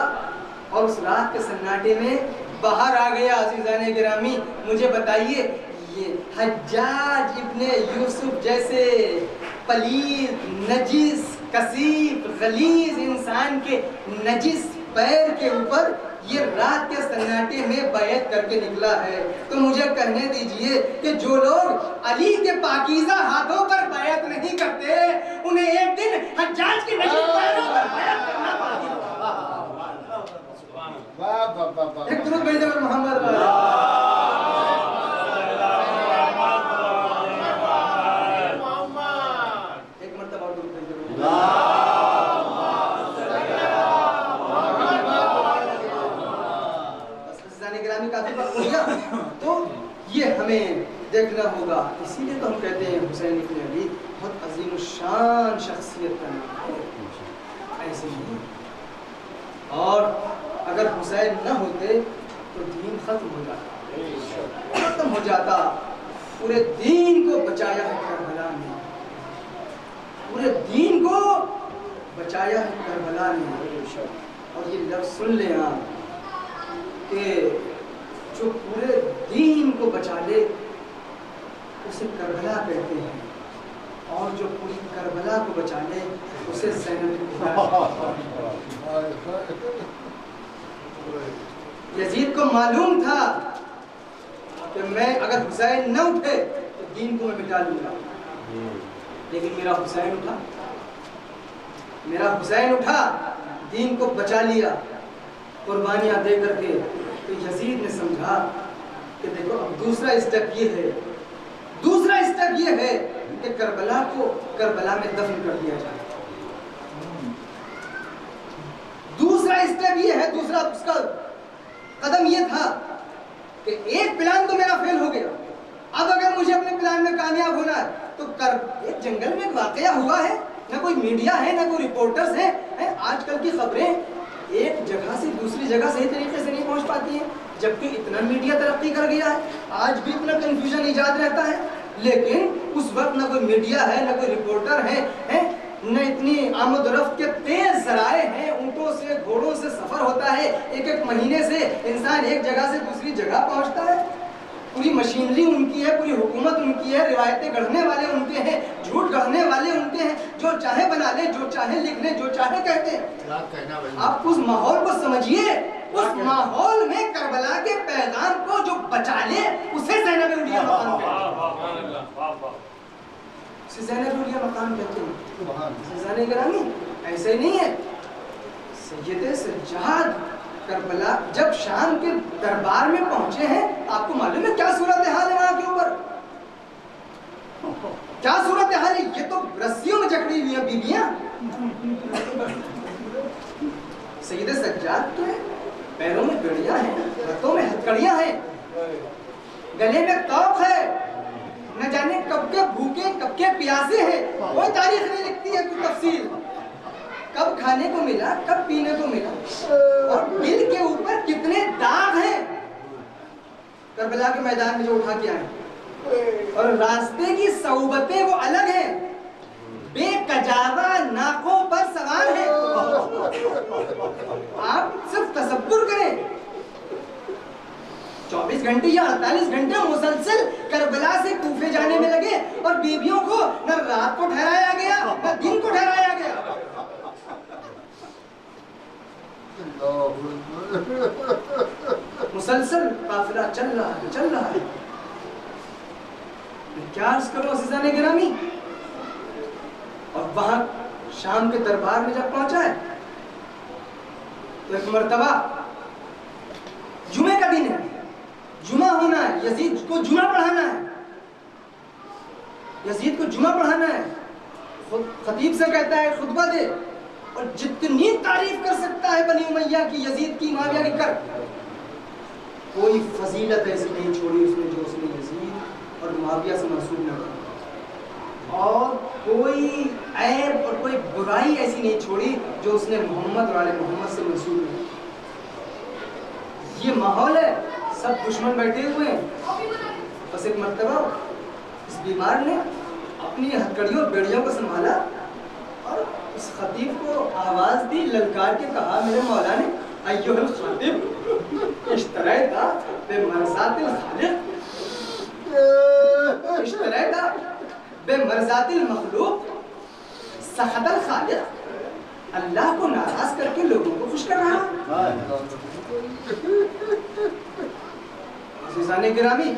اور اس رات کے سناٹے میں باہر آ گیا. عزیزان گرامی مجھے بتائیے یہ حجاج ابن یوسف جیسے پلید, نجس, کثیف, غلیظ انسان کے نجس پیر کے اوپر یہ رات کے سناٹے میں بیعت کر کے نکلا ہے. تو مجھے کہنے دیجئے کہ جو لوگ علی کے پاکیزہ ہاتھوں پر بیعت نہیں کرتے انہیں ایک دن حجاج کے نجس پیروں پر بیعت کرنا پڑتی ہے. ایک درود بھیجے محمد ایک مرتبہ اور درود بھیجے. کافی وقت ہو گیا تو یہ ہمیں دیکھنا ہوگا. اسی لیے تو ہم کہتے ہیں حسین ابن علی بہت عظیم الشان شخصیت کا نام ہے, ایسے نہیں. اور اگر حسین نہ ہوتے تو دین ختم ہو جاتا, ختم ہو جاتا. پورے دین کو بچایا ہے کربلا نے, پورے دین کو بچایا ہے کربلا نے. اور یہ لفظ سن لیں آپ کہ جو پورے دین کو بچا لے اسے کربلا کہتے ہیں, اور جو پوری کربلا کو بچا لے اسے زینب یزید کو معلوم تھا کہ میں اگر حسین نہ اٹھے تو دین کو میں مٹا لوں گا، لیکن میرا حسین اٹھا، دین کو بچا لیا قربانیاں دے کر کے۔ تو یزید نے سمجھا کہ دیکھو اب دوسرا اسٹیپ یہ ہے کہ کربلا کو کربلا میں دفن کر دیا جائے۔ دوسرا اسٹیپ یہ ہے، دوسرا اس کا قدم یہ تھا کہ ایک پلان تو میرا فیل ہو گیا، اب اگر مجھے اپنے پلان میں کامیاب ہونا ہے تو ایک جنگل میں ایک واقعہ ہوا ہے، نہ کوئی میڈیا ہے نہ کوئی رپورٹرز ہیں، آج کل کی خبریں ایک جگہ سے دوسری جگہ صحیح طریقے سے نہیں پہنچ پاتی ہیں، جبکہ اتنا میڈیا ترقی کر گیا ہے، آج بھی اتنا کنفیوژن ایجاد رہتا ہے، لیکن اس وقت نہ کوئی میڈیا ہے نہ کوئی رپورٹر ہے، نہ اتنی آمد و رفت کے تیز ذرائع ہیں، اونٹوں سے گھوڑوں سے سفر ہوتا ہے، ایک مہینے سے انسان ایک جگہ سے دوسری جگہ پہنچتا ہے، پوری مشینری ان کی ہے، پوری حکومت ان کی ہے، روایتیں گڑھنے والے ان کے ہیں، جھوٹ گڑھنے والے ان کے ہیں، جو چاہے بنا لیں، جو چاہے لکھ لیں، جو چاہے کہتے ہیں۔ آپ اس ماحول کو سمجھیے، اس ماحول میں کربلا کے پیغام کو جو بچا لے اسے زینب العلیٰ مقام کہتے ہیں، اسے زینب العلیٰ مقام کہتے ہیں۔ عزیزان گرامی ایسے ہی نہیں ہے، سید سجاد کربلا جب شام کے دربار میں پہنچے ہیں، آپ کو معلوم ہے کیا صورتحال ہے وہاں کے اوپر؟ کیا صورتحال ہے؟ یہ تو رسیوں میں جکڑی ہوئی ہیں بیویاں۔ سید سجاد کے پیروں میں گڑیاں ہیں، ہاتھوں میں ہتھکڑیاں ہیں، گلے میں توق ہے، نہ جانے کب کے بھوکے کب کے پیاسے ہیں، کوئی تاریخ نہیں لکھتی ہے، کوئی تفصیل، کب کھانے کو ملا کب پینے کو ملا، اور دل کے اوپر کتنے داغ ہیں کربلا کے میدان میں جو اٹھا کے آئے، اور راستے کی صعوبتیں وہ الگ ہیں، بے کجاوا ناکوں پر سوار ہیں۔ آپ صرف تصور کریں، 24 گھنٹے یا 48 گھنٹے مسلسل کربلا سے کوفے جانے میں لگے، اور بیویوں کو نہ رات کو ٹھہرایا گیا نہ دن کو ٹھہرایا گیا۔ مسلسل قافلہ چل رہا ہے۔ کیا عرض کروں عزیزان گرامی، اور وہاں شام کے دربار میں جب پہنچا ہے تو ایک مرتبہ جمعے کا دن ہے، جمعہ ہونا ہے، یزید کو جمعہ پڑھانا ہے، یزید کو جمعہ پڑھانا ہے، خطیب سے کہتا ہے خطبہ دے، اور جتنی تعریف کر سکتا ہے بنی امیہ کی، یزید کی، معاویہ کی کر، کوئی فضیلت ایسی نہیں چھوڑی اس نے جو اس نے یزید اور معاویہ سے منسوب نہ کی، اور کوئی عیب اور کوئی برائی ایسی نہیں چھوڑی جو اس نے محمد اور آل محمد سے منسوب نہیں کی۔ یہ ماحول ہے، سب دشمن بیٹھے ہوئے ہیں، بس ایک مرتبہ اس بیمار نے اپنی ہتھکڑیوں اور بیڑیوں کو سنبھالا اور اس خطیب کو آواز دی، للکار کے کہا، میرے مولا نے، ایھا الخطیب اشتریت بمرضات الخالق، اشتریت بمرضات المخلوق، سخط الخالق، اللہ کو ناراض کر کے لوگوں کو خوش کر رہا۔ عزیزان گرامی،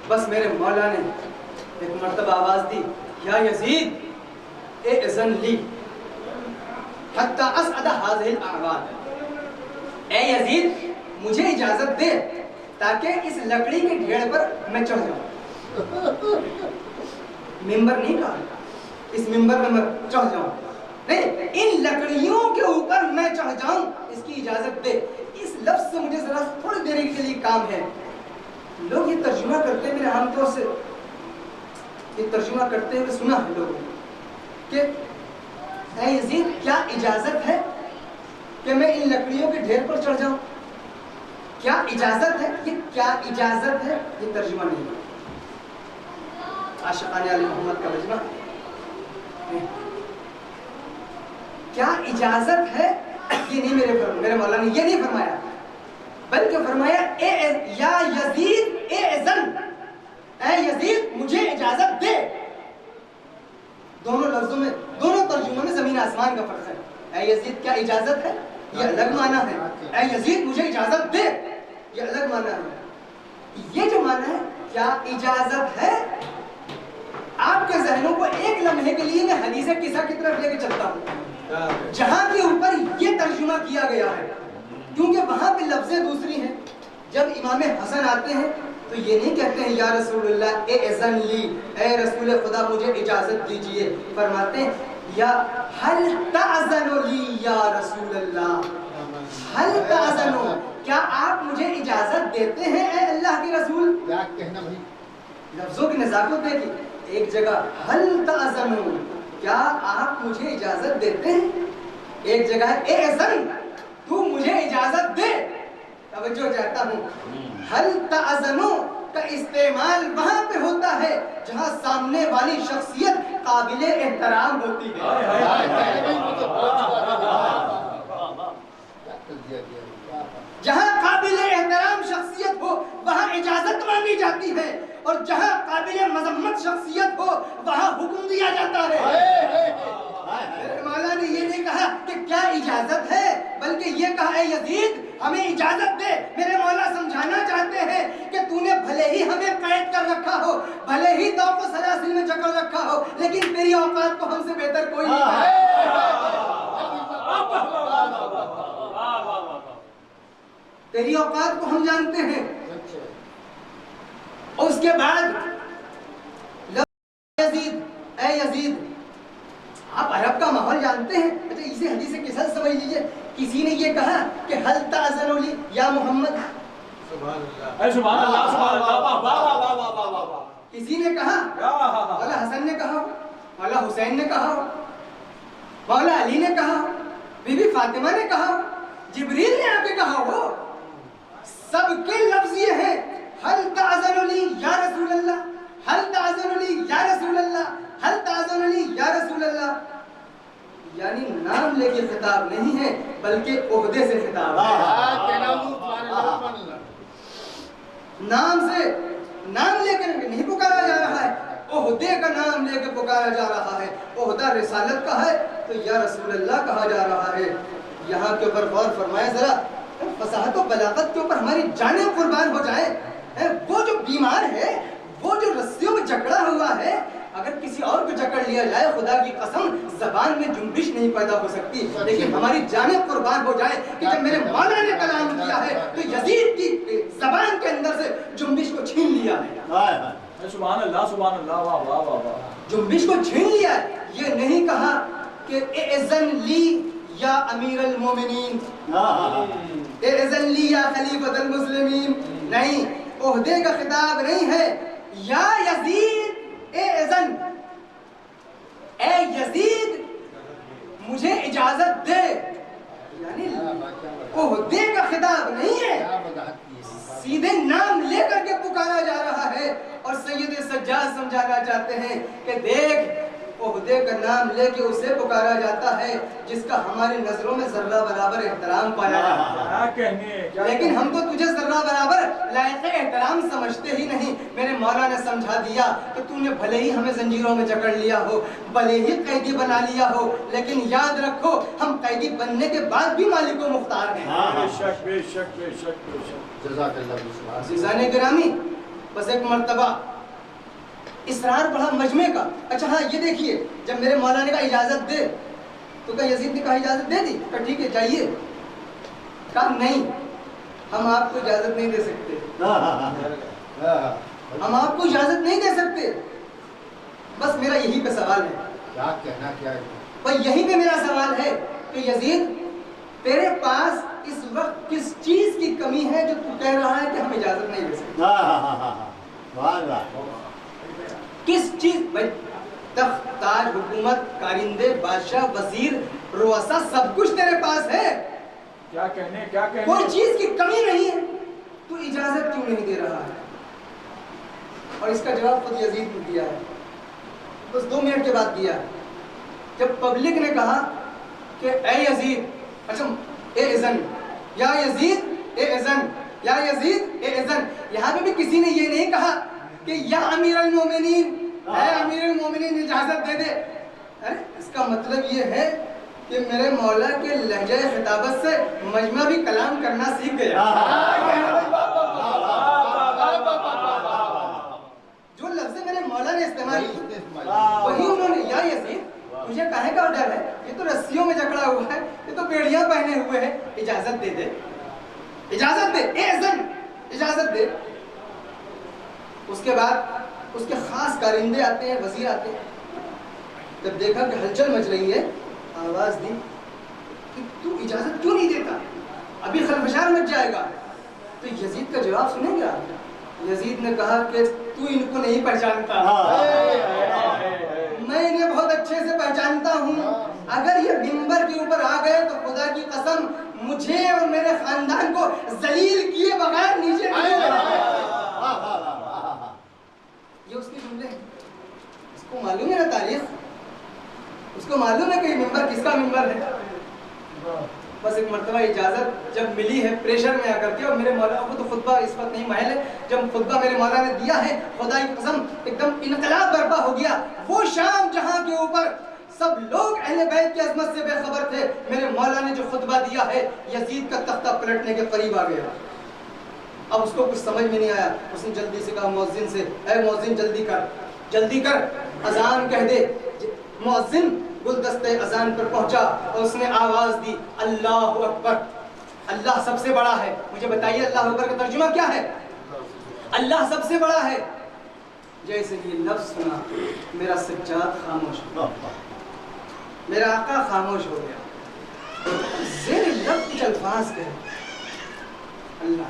بس میرے مولا نے ایک مرتبہ آواز دی، یا یزید اذن لی حتی اسعد هذه الاعواد، اے یزید مجھے اجازت دے تاکہ اس لکڑی کے ڈھیر پر میں چڑھ جاؤں۔ ممبر نہیں کہا، اس ممبر میں میں چڑھ جاؤں، نہیں، ان لکڑیوں کے اوپر میں چڑھ جاؤں، اس کی اجازت دے۔ اس لفظ سے مجھے ذرا تھوڑی دیر کے لیے کام ہے۔ لوگ یہ ترجمہ کرتے ہیں، میں نے عام طور سے یہ ترجمہ کرتے ہوئے سنا ہے لوگوں کہ اے یزید کیا اجازت ہے کہ میں ان لکڑیوں کے ڈھیر پر چڑھ جاؤں؟ کیا اجازت ہے؟ یہ کیا اجازت ہے، یہ ترجمہ نہیں ہے، عاشقان علی محمد کا ترجمہ۔ کیا اجازت ہے، یہ نہیں میرے مولا نے یہ نہیں فرمایا، بلکہ فرمایا یا یزید اذن، اے یزید مجھے اجازت دے۔ دونوں لفظوں میں، دونوں ترجموں میں زمین زمین آسمان کا فرق ہے. اے یزید کیا اجازت ہے؟ یہ الگ معنی ہے. اے یزید مجھے اجازت دے، یہ الگ معنی ہے. یہ جو معنی ہے کیا اجازت ہے، آپ کے ذہنوں کو ایک لمحے کے لیے میں حدیث قصہ کی طرف لے کے چلتا ہوں جہاں کے اوپر یہ ترجمہ کیا گیا ہے، کیونکہ وہاں پہ لفظیں دوسری ہیں. جب امام حسن آتے ہیں تو یہ نہیں کہتے ہیں یا رسول اللہ اے اذن لی، اے رسول خدا مجھے اجازت دیجئے. فرماتے ہیں یا حل تعذن لی یا رسول اللہ، حل تعذن، کیا آپ مجھے اجازت دیتے ہیں اے اللہ کے رسول؟ کیا کہنا بھائی، لفظوں کی نزاکت دیکھیں. ایک جگہ حل تعذن، کیا آپ مجھے اجازت دیتے ہیں؟ ایک جگہ ہے اے اذن، تو مجھے اجازت دے. توجہ چاہتا ہوں، حل تعذنو کا استعمال وہاں پہ ہوتا ہے جہاں سامنے والی شخصیت قابل احترام ہوتی ہے. جہاں قابل احترام شخصیت ہو وہاں اجازت مانگی جاتی ہے، اور جہاں قابل مذمت شخصیت ہو وہاں حکم دیا جاتا ہے. مولا نے یہ نہیں کہا کہ کیا اجازت ہے، بلکہ یہ کہا اے یزید ہمیں اجازت دے. میرے مولا سمجھانا چاہتے ہیں کہ تو نے بھلے ہی ہمیں قید کر رکھا ہو، بھلے ہی تو کو سلاسل میں جکڑ رکھا ہو، لیکن تیری اوقات کو ہم سے بہتر کوئی نہیں تیری اوقات کو ہم جانتے ہیں. اور اس کے بعد یزید، اے یزید آپ عرب کا ماحول جانتے ہیں. اچھا اسے حدیث قصہ سمجھ لیجئے. کسی نے یہ کہا کہ حل تعذن لی یا محمد، سبحان اللہ سبحان اللہ، واہ واہ واہ واہ واہ واہ. کسی نے کہا، مولا حسن نے کہا، مولا حسین نے کہا، مولا علی نے کہا، بی بی فاطمہ نے کہا، جبریل نے آ کے کہا. ہو سب کے لفظ یہ ہیں حل تعذن لی یا رسول اللہ، حل تعذن لی یا رسول اللہ، حل تعذن لی یا رسول اللہ. یعنی نام لے کے خطاب نہیں ہے بلکہ عہدے سے خطاب ہے. نام سے، نام لے کے نہیں پکارا جا رہا ہے، عہدے کا نام لے کے پکارا جا رہا ہے. عہدہ رسالت کا ہے تو یا رسول اللہ کہا جا رہا ہے. یہاں کے اوپر غور فرمائے ذرا، فصاحت و بلاغت کے اوپر ہماری جانیں قربان ہو جائیں. وہ جو بیمار ہے، وہ جو رسیوں میں جکڑا ہوا ہے، اگر کسی اور کو جکڑ لیا جائے خدا کی قسم زبان میں جنبش نہیں پیدا ہو سکتی. لیکن ہماری جانیں قربان ہو جائے کہ جب میرے مولا نے کلام کیا ہے تو یزید کی زبان کے اندر سے جنبش کو چھین لیا ہے. سبحان اللہ سبحان اللہ، واہ واہ واہ واہ. جنبش کو چھین لیا ہے. یہ نہیں کہا کہ اذن لی یا امیر المومنین، اذن لی یا خلیفۃ المسلمین. نہیں، عہدے کا خطاب نہیں ہے. یا یزید اے اذن، اے یزید مجھے اجازت دے. یعنی عہدے کا خطاب نہیں ہے، سیدھے نام لے کر کے پکارا جا رہا ہے. اور سید سجاد سمجھانا چاہتے ہیں کہ دیکھ عہدے کا نام لے کے اسے پکارا جاتا ہے جس کا ہماری نظروں میں ذرہ برابر احترام پایا جاتا ہے، لیکن ہم تو تجھے ذرہ برابر لائق احترام سمجھتے ہی نہیں. میرے مولا نے سمجھا دیا کہ تو نے بھلے ہی ہمیں زنجیروں میں جکڑ لیا ہو، بھلے ہی قیدی بنا لیا ہو، لیکن یاد رکھو ہم قیدی بننے کے بعد بھی مالک و مختار ہیں. بے شک بے شک بے شک بے شک. جزاک اللہ. عزیزان گرامی، بس ایک مرتبہ اسرار پڑھا مجمع کا. اچھا ہاں یہ دیکھیے، جب میرے مولا نے کہا اجازت دے تو کہا یزید نے کہا اجازت دے دی. کہا ٹھیک ہے جائیے. کہا نہیں، ہم آپ کو اجازت نہیں دے سکتے، ہم آپ کو اجازت نہیں دے سکتے. بس میرا یہی پہ سوال ہے، کیا کہنا کیا ہے؟ بس یہی پہ میرا سوال ہے کہ یزید تیرے پاس اس وقت کس چیز کی کمی ہے جو تو کہہ رہا ہے کہ ہم اجازت نہیں دے سکتے؟ کس چیز؟ بھائی تخت تاج حکومت کارندے بادشاہ وزیر رؤسا سب کچھ تیرے پاس ہے، کیا کہنے کیا کہنے، کوئی چیز کی کمی نہیں ہے، تو اجازت کیوں نہیں دے رہا ہے؟ اور اس کا جواب خود یزید نے دیا ہے، بس 2 منٹ کے بعد دیا. جب پبلک نے کہا کہ اے یزید، اچھا اے اذن یا یزید اے اذن یا یزید اے اذن، یہاں پہ بھی کسی نے یہ نہیں کہا کہ یا امیر المومنین، اے امیر المومنین اجازت دے دے. اس کا مطلب یہ ہے کہ میرے مولا کے لہجہ خطابت سے مجمع بھی کلام کرنا سیکھ گیا. جو لفظ میرے مولا نے استعمال کیے وہی انہوں نے. یا یزید مجھے کہے کا ڈر ہے, یہ تو رسیوں میں جکڑا ہوا ہے, یہ تو بیڑیاں پہنے ہوئے ہے, اجازت دے دے, اجازت دے, اذن, اجازت دے. اس کے بعد اس کے خاص کارندے آتے ہیں, وزیر آتے ہیں. جب دیکھا کہ ہلچل مچ رہی ہے, آواز دی کہ تو اجازت کیوں نہیں دیتا, ابھی خلفشار مچ جائے گا. تو یزید کا جواب سنیں گے آپ. یزید نے کہا کہ تو ان کو نہیں پہچانتا, میں انہیں بہت اچھے سے پہچانتا ہوں. اگر یہ منبر کے اوپر آ گئے تو خدا کی قسم مجھے اور میرے خاندان کو ذلیل کیے بغیر نیچے نہیں آئے. یہ اس کے جملے ہیں. اس کو معلوم ہے نا تاریخ, اس کو معلوم ہے کہ یہ منبر کس کا منبر ہے. بس ایک مرتبہ اجازت جب ملی ہے پریشر میں آ کر کے, اور میرے مولا کو تو خطبہ اس وقت نہیں محل ہے, جب خطبہ میرے مولا نے دیا ہے خدا کی قسم ایک دم انقلاب برپا ہو گیا. وہ شام جہاں کے اوپر سب لوگ اہل بیت کی عظمت سے بے خبر تھے, میرے مولا نے جو خطبہ دیا ہے یزید کا تختہ پلٹنے کے قریب آ گیا. اب اس کو کچھ سمجھ میں نہیں آیا. اس نے جلدی سے کہا مؤذن سے, اے مؤذن جلدی کر اذان کہہ دے. مؤذن گلدستے اذان پر پہنچا اور اس نے آواز دی اللہ اکبر, اللہ سب سے بڑا ہے. مجھے بتائیے اللہ اکبر کا ترجمہ کیا ہے؟ اللہ سب سے بڑا ہے. جیسے یہ لفظ سنا میرا سجاد خاموش ہو گیا, میرا آقا خاموش ہو گیا. زیر لب کچھ الفاظ کہے, اللہ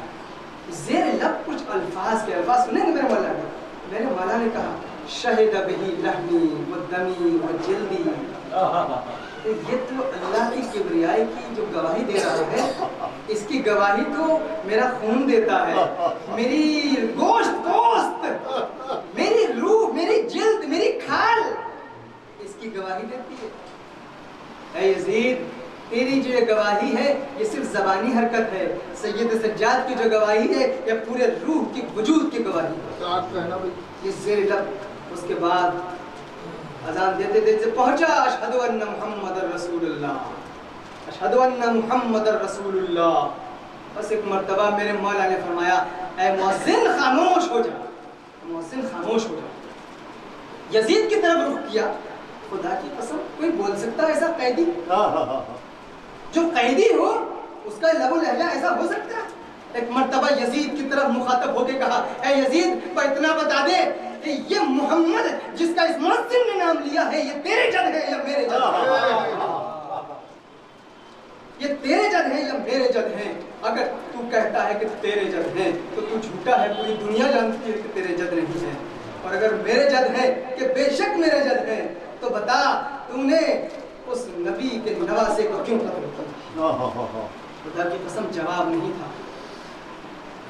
زیر لب کچھ الفاظ کے الفاظ سنیں گے میرے مولا نے. میرے مولا نے کہا شہد بہی لحمی و دمی و جلدی. یہ تو اللہ کی کبریائی کی جو گواہی دے رہا ہے, اس کی گواہی تو میرا خون دیتا ہے, میری گوشت, میری روح, میری جلد, میری کھال اس کی گواہی دیتی ہے. اے یزید تیری جو یہ گواہی ہے یہ صرف زبانی حرکت ہے, سید سجاد کی جو گواہی ہے یہ پورے روح کی وجود کی گواہی ہے. یہ زیر لب. اس کے بعد اذان دیتے دیتے پہنچا اشہدو ان محمد رسول اللہ, اشہدو ان محمد رسول اللہ. بس ایک مرتبہ میرے مولا نے فرمایا اے مؤذن خاموش ہو جا, مؤذن خاموش ہو جا. یزید کی طرف رخ کیا. خدا کی قسم کوئی بول سکتا ہے ایسا قیدی؟ جو قیدی ہو اس کا لب و لہجہ ایسا ہو سکتا ہے؟ ایک مرتبہ یزید کی طرف مخاطب ہو کے کہا اے یزید کو اتنا بتا دے کہ یہ محمد جس کا اس مؤذن نے نام لیا ہے یہ تیرے جد ہے یا میرے جد ہے؟ یہ تیرے جد ہے یا میرے جد ہیں؟ اگر تو کہتا ہے کہ تیرے جد ہیں تو تو جھوٹا ہے, پوری دنیا جانتی ہے کہ تیرے جد نہیں ہیں. اور اگر میرے جد ہے کہ بے شک میرے جد ہیں تو بتا تو نے اس نبی کے نواسے کو کیوں قتل کیا؟ خدا کی قسم جواب نہیں تھا.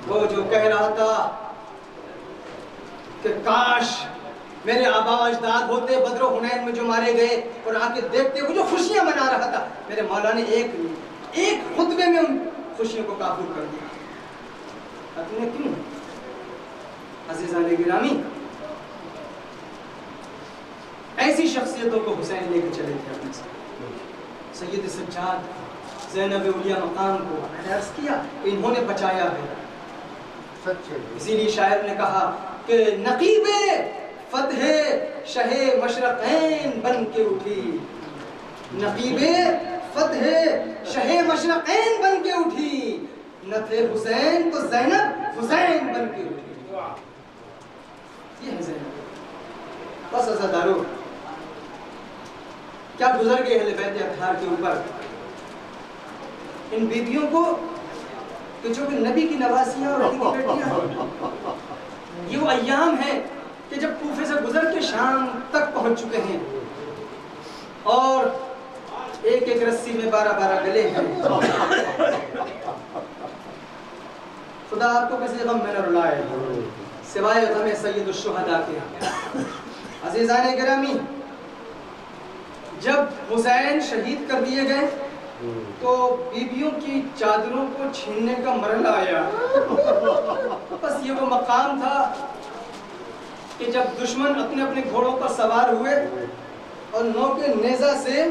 وہ جو کہہ رہا تھا کہ کاش میرے آبا اجداد ہوتے بدر و حنین میں جو مارے گئے اور آ کے دیکھتے, وہ جو خوشیاں منا رہا تھا, میرے مولا نے ایک خطبے میں ان خوشیوں کو کافور کر دیا. تم نے کیوں عزیزان گرامی ایسی شخصیتوں کو حسین لے کے چلے تھے اپنے ساتھ. سید سجاد زینب اولیاء مقام کو میں نے عرض کیا کہ انہوں نے بچایا ہے. اسی لیے شاعر نے کہا کہ نقیب فتح شہ مشرقین بن کے اٹھی, نقیب فتح شہ مشرقین بن کے اٹھی, نہ تھے حسین تو زینب حسین بن کے اٹھی. یہ ہے زینب. بس عزادارو کیا گزر گئے اہل بیت اطہار کے اوپر, ان بیویوں کو کہ جو کہ نبی کی نواسیاں اور علی کی بیٹیاں ہیں. یہ وہ ایام ہیں کہ جب کوفے سے گزر کے شام تک پہنچ چکے ہیں اور ایک ایک رسی میں 12 گلے ہیں. خدا آپ کو کسی غم میں نہ رلائے سوائے غم سید الشہداء کے. عزیزان گرامی جب حسین شہید کر دیے گئے تو بیویوں کی چادروں کو چھیننے کا مرحلہ آیا. بس یہ وہ مقام تھا کہ جب دشمن اپنے اپنے گھوڑوں پر سوار ہوئے اور نو کے نیزہ سے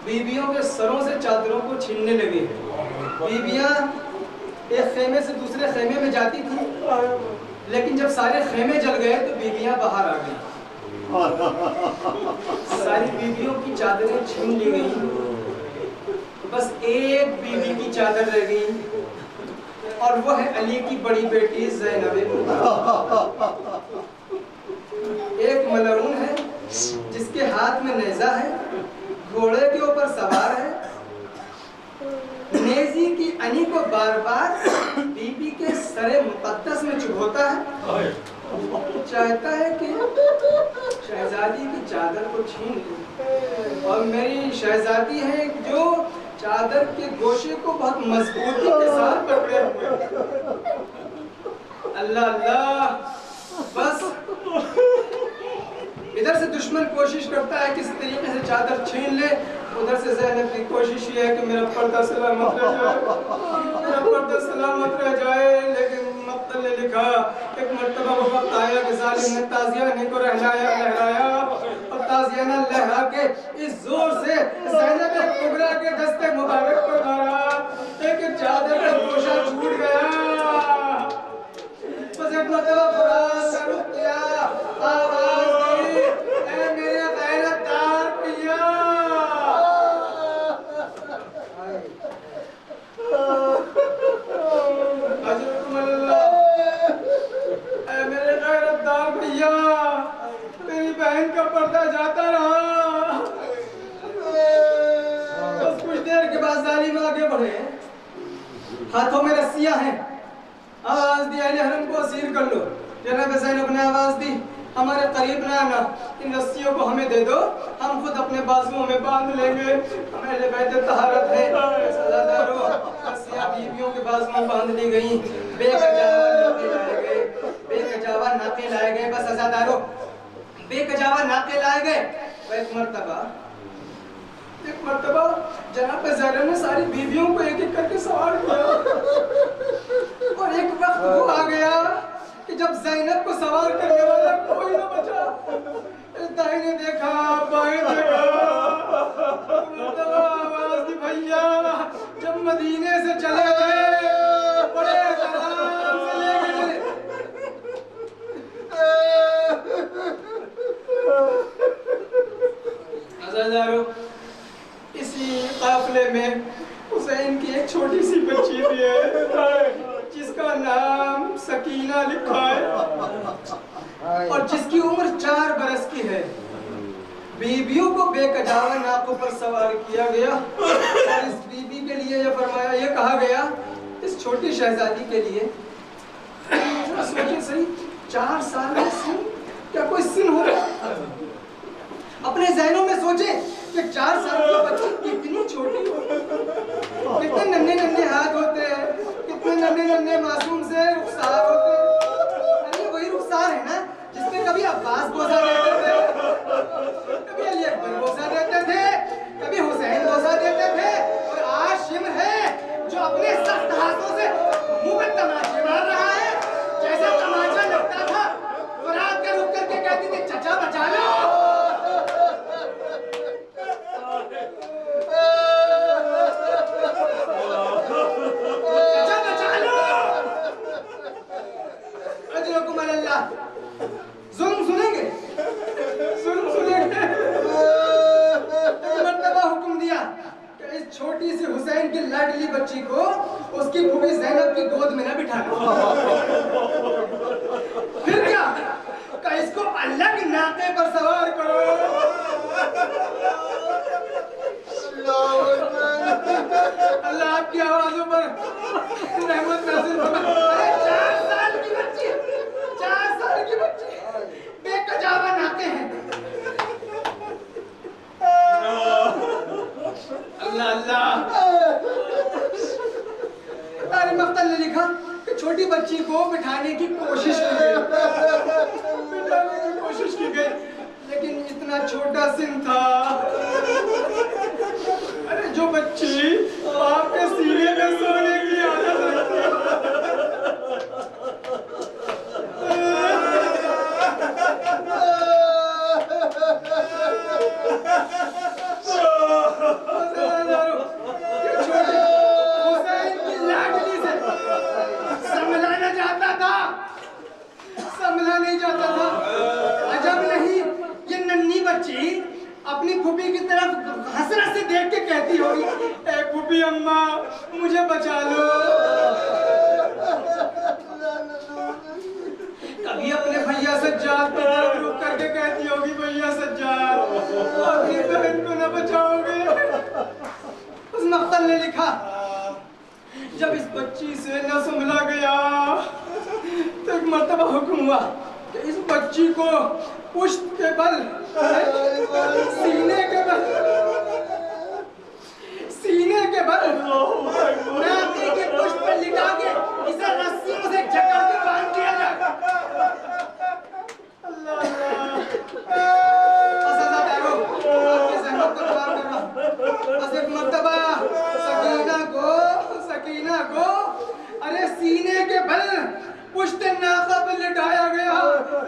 بیویوں کے سروں سے چادروں کو چھیننے لگے. بیویاں ایک خیمے سے دوسرے خیمے میں جاتی تھیں، لیکن جب سارے خیمے جل گئے تو بیویاں باہر آ گئیں. ساری بیویوں کی چادریں چھین لی گئیں، بس ایک بیوی کی چادر رہ گئی، اور وہ ہے علی کی بڑی بیٹی زینب. ایک ملعون ہے جس کے ہاتھ میں نیزہ ہے، گھوڑے کے اوپر سوار ہے، نیزی کی انی کو بار بار بی بی کے سر مقدس میں چبھوتا ہے، چاہتا ہے کہ شہزادی کی چادر کو چھین لے. اور میری شہزادی ہے جو چادر کے گوشے کو بہت مضبوطی کے ساتھ پکڑے ہوئے. اللہ اللہ، بس ادھر سے دشمن کوشش کرتا ہے کس طریقے سے چادر چھین لے، ادھر سے زینب کی کوشش یہ ہے کہ میرا پردہ سلامت رہ جائے، میرا پردہ سلامت رہ جائے. لیکن مقتل نے لکھا ایک مرتبہ وہ وقت آیا کہ ظالم نے تازیانہ کو لہرایا، اور تازیانہ لہرا کے اس زور سے زینب کبریٰ کے دستے مبارک پر مارا لیکن چادر کا گوشہ چھوٹ گیا. بس ایک مرتبہ فراز کا رخ کیا، آواز دی، اے میرے غیرت دار پیا. حضرت اللہ، اے میرے غیرت دار بھیا، میری بہن کا پردہ جاتا رہا. بس کچھ دیر کے بعد ظالم آگے بڑھے، ہاتھوں میں رسیاں ہیں. آواز دی اہل حرم کو اسیر کر لو. جناب زینب نے آواز دی ہمارے قریب نہ آنا، ان رسیوں کو ہمیں دے دو، ہم خود اپنے بازوؤں میں باندھ لیں گے، ہم اہل بیت طہارت ہیں. سزادارو، رسیاں بیویوں کے بازوؤں میں باندھ لی گئیں، بے کجاوا ناقے لائے گئے، بے کجاوا ناقے لائے گئے. بس سزادارو، بے کجاوا ناقے لائے گئے. ایک مرتبہ جناب زینب نے ساری بیویوں کو ایک ایک کر کے سوار کیا، اور ایک وقت وہ آ گیا کہ جب زینب کو سوار کرنے والا کوئی نہ بچا. دائیں دیکھا، بائیں دیکھا، مرتبہ آواز دی بھیا جب مدینے سے چلے گئے بڑے آرام سے لے گئے. عزیزارو، اسی قافلے میں حسین کی ایک چھوٹی سی بچی بھی ہے جس کا نام سکینہ لکھا ہے اور جس کی عمر 4 برس کی ہے. بیویوں کو بے کجاوا ناقوں پر سوار کیا گیا اور اس بیوی کے لیے یہ فرمایا، یہ کہا گیا اس چھوٹی شہزادی کے لیے، سوچیں صحیح، 4 سال کا سن، کیا کوئی سن ہو رہا؟ اپنے ذہنوں میں سوچیں کہ 4 سال کی بچی کتنی چھوٹی ہو، کتنے ننھے ننھے ہاتھ ہوتے ہیں، کتنے ننھے ننھے معصوم سے رخسار ہوتے ہیں. ارے وہی رخسار ہے نا جس پہ کبھی عباس بوسہ دیتے تھے، کبھی علی اکبر بوسہ دیتے تھے، کبھی حسین بوسہ دیتے تھے، اور آج شمر ہے جو اپنے سخت ہاتھوں سے منہ پہ تماچے مار رہا ہے. جیسا تماچا لگتا تھا فرات کا رک کر کے کہتی تھی چچا بچا لو. ظلم سنیں گے، ظلم سنیں گے. ایک مرتبہ حکم دیا کہ اس چھوٹی سی حسین کی لاڈلی بچی کو اس کی پھوپھی زینب کی گود میں نہ بٹھانا. پھر کیا کہ اس کو الگ ناقے پر سوار کرو. اللہ آپ کی آوازوں پر رحمت نازل فرمائے. 4 سال کی بچی، 4 سال کی بچی بے کجاوا ناقے ہیں. اللہ اللہ. تاریخ مقتل نے لکھا کہ چھوٹی بچی کو بٹھانے کی کوشش کی گئی، لیکن اتنا چھوٹا سن تھا. ارے جو بچی باپ کے سینے میں سونے کی عادت رکھتی ہے، اپنی پھوپھی کی طرف حسرت سے دیکھ کے کہتی ہوگی اے پھوپھی اماں مجھے بچا لو. کبھی اپنے بھیا سجاد کی طرف رک کر کے کہتی ہوگی بھیا سجاد اپنی بہن کو نہ بچاؤ گے. اس مقتل نے لکھا جب اس بچی سے نہ سنبھلا گیا تو ایک مرتبہ حکم ہوا کہ اس بچی کو پشت کے بل سینے کے بل ناکی کی پشت پر لٹا کے اسے رسیوں سے جکڑ کے باندھ دیا جائے. اللہ بس عزادارو اپنی ذہنت کو دوار کر رہا. بس ایک مرتبہ سکینہ کو ارے سینے کے بل پشت ناقہ پر لٹایا گیا,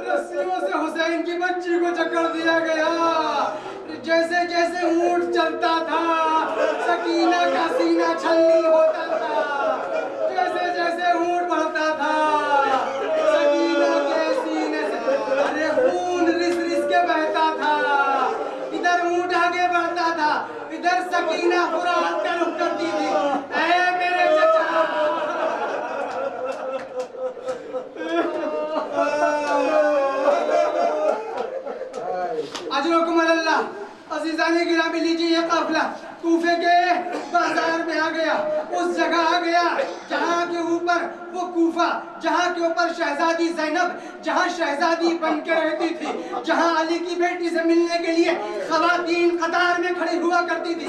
رسیوں سے حسین کی بچی کو جکڑ دیا گیا. جیسے جیسے اونٹ چلتا تھا سکینہ کا سینہ چھلنی ہوتا تھا, جیسے جیسے اونٹ بڑھتا تھا سکینہ کے سینے سے ارے خون رس رس کے بہتا تھا. ادھر اونٹ آگے بڑھتا تھا, ادھر سکینہ فرات کا رخ کرتی تھی. اے میرے چچا اجرکم اللہ. عزیزان گرامی لیجیے یہ قافلہ کوفے کے بازار میں آ گیا, اس جگہ آ گیا جہاں کے اوپر وہ کوفہ, جہاں کے اوپر شہزادی زینب جہاں شہزادی بن کے رہتی تھی, جہاں علی کی بیٹی سے ملنے کے لیے خواتین قطار میں کھڑی ہوا کرتی تھی.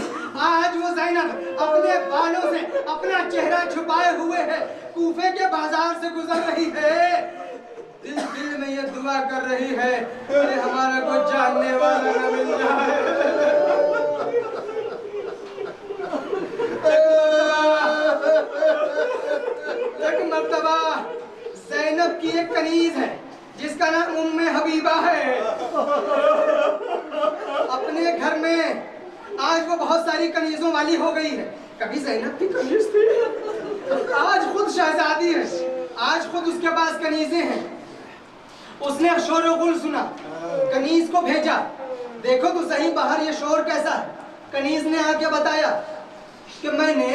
آج وہ زینب اپنے بالوں سے اپنا چہرہ چھپائے ہوئے ہے, کوفے کے بازار سے گزر رہی ہے. دل میں یہ دعا کر رہی ہے کہ ہمارا کوئی جاننے والا نہ مل جائے. ایک مرتبہ زینب کی ایک کنیز ہے جس کا نام ام حبیبہ ہے. اپنے گھر میں آج وہ بہت ساری کنیزوں والی ہو گئی ہے. کبھی زینب کی کنیز تھی, آج خود شہزادی ہے, آج خود اس کے پاس کنیزیں ہیں. اس نے شور و غل سنا, کنیز کو بھیجا دیکھو تو صحیح باہر یہ شور کیسا ہے. کنیز نے آ کے بتایا کہ میں نے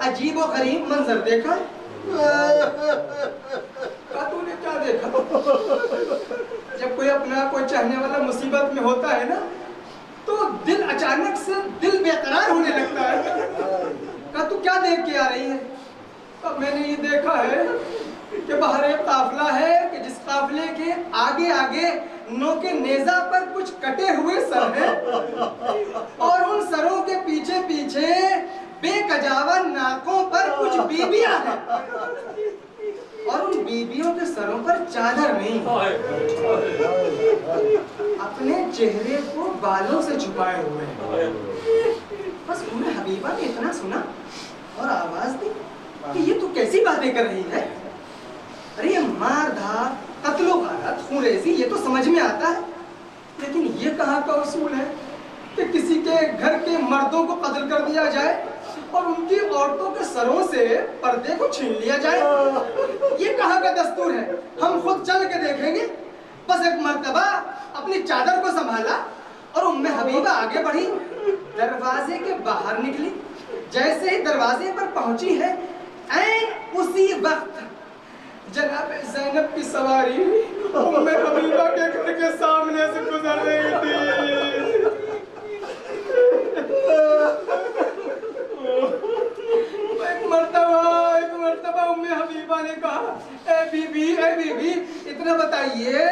عجیب و غریب منظر دیکھا. کہا تو نے کیا دیکھا؟ جب کوئی اپنا کوئی چاہنے والا مصیبت میں ہوتا ہے نا تو دل اچانک سے دل بے قرار ہونے لگتا ہے. کہا تو کیا دیکھ کے آ رہی ہے؟ اب میں نے یہ دیکھا ہے کہ باہر ایک قافلہ ہے کہ جس قافلے کے آگے آگے نوک نیزہ پر کچھ کٹے ہوئے سر ہیں اور ان سروں کے پیچھے پیچھے بے کجاوا ناکوں پر کچھ بیبیاں ہیں اور ان بیبیوں کے سروں پر چادر نہیں, اپنے چہرے کو بالوں سے چھپائے ہوئے ہیں. بس ام حبیبہ نے اتنا سنا اور آواز دی کہ یہ تو کیسی باتیں کر رہی ہے. ارے یہ مار دھار, قتل و غارت, خون ریزی یہ تو سمجھ میں آتا ہے, لیکن یہ کہاں کا اصول ہے کہ کسی کے گھر کے مردوں کو قتل کر دیا جائے اور ان کی عورتوں کے سروں سے پردے کو چھین لیا جائے؟ یہ کہاں کا دستور ہے؟ ہم خود چل کے دیکھیں گے. بس ایک مرتبہ اپنی چادر کو سنبھالا اور ام حبیبہ آگے بڑھی, دروازے کے باہر نکلی. جیسے ہی دروازے پر پہنچی ہے عین اسی وقت جناب زینب کی سواری ام حبیبہ کے گھر کے سامنے سے گزر رہی تھی. ایک مرتبہ ام حبیبہ نے کہا اے بی بی اتنا بتائیے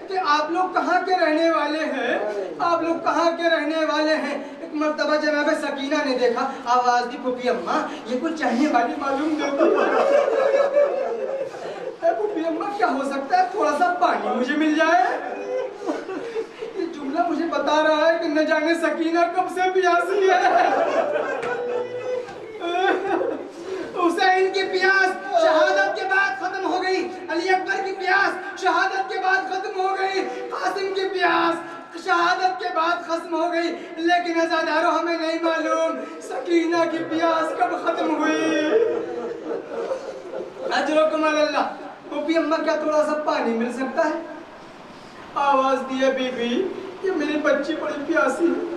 کہ آپ لوگ کہاں کے رہنے والے ہیں, آپ لوگ کہاں کے رہنے والے ہیں. ایک مرتبہ جناب سکینہ نے دیکھا, آواز دی پھوپھی اماں یہ کوئی چاہنے والی معلوم دیتی ہے. پھوپھی اماں کیا ہو سکتا ہے, تھوڑا سا پانی مجھے مل جائے. یہ جملہ مجھے بتا رہا ہے کہ نہ جانے سکینہ کب سے پیاسی ہے. حسین کی پیاس شہادت کے بعد ختم ہو گئی, علی اکبر کی پیاس شہادت کے بعد ختم ہو گئی, قاسم کی پیاس شہادت کے بعد ختم ہو گئی, لیکن عزادارو ہمیں نہیں معلوم سکینہ کی پیاس کب ختم ہوئی. اجرکم اللہ. پھوپھی اماں کیا تھوڑا سا پانی مل سکتا ہے؟ آواز دی ہے بی بی کہ میری بچی بڑی پیاسی ہے.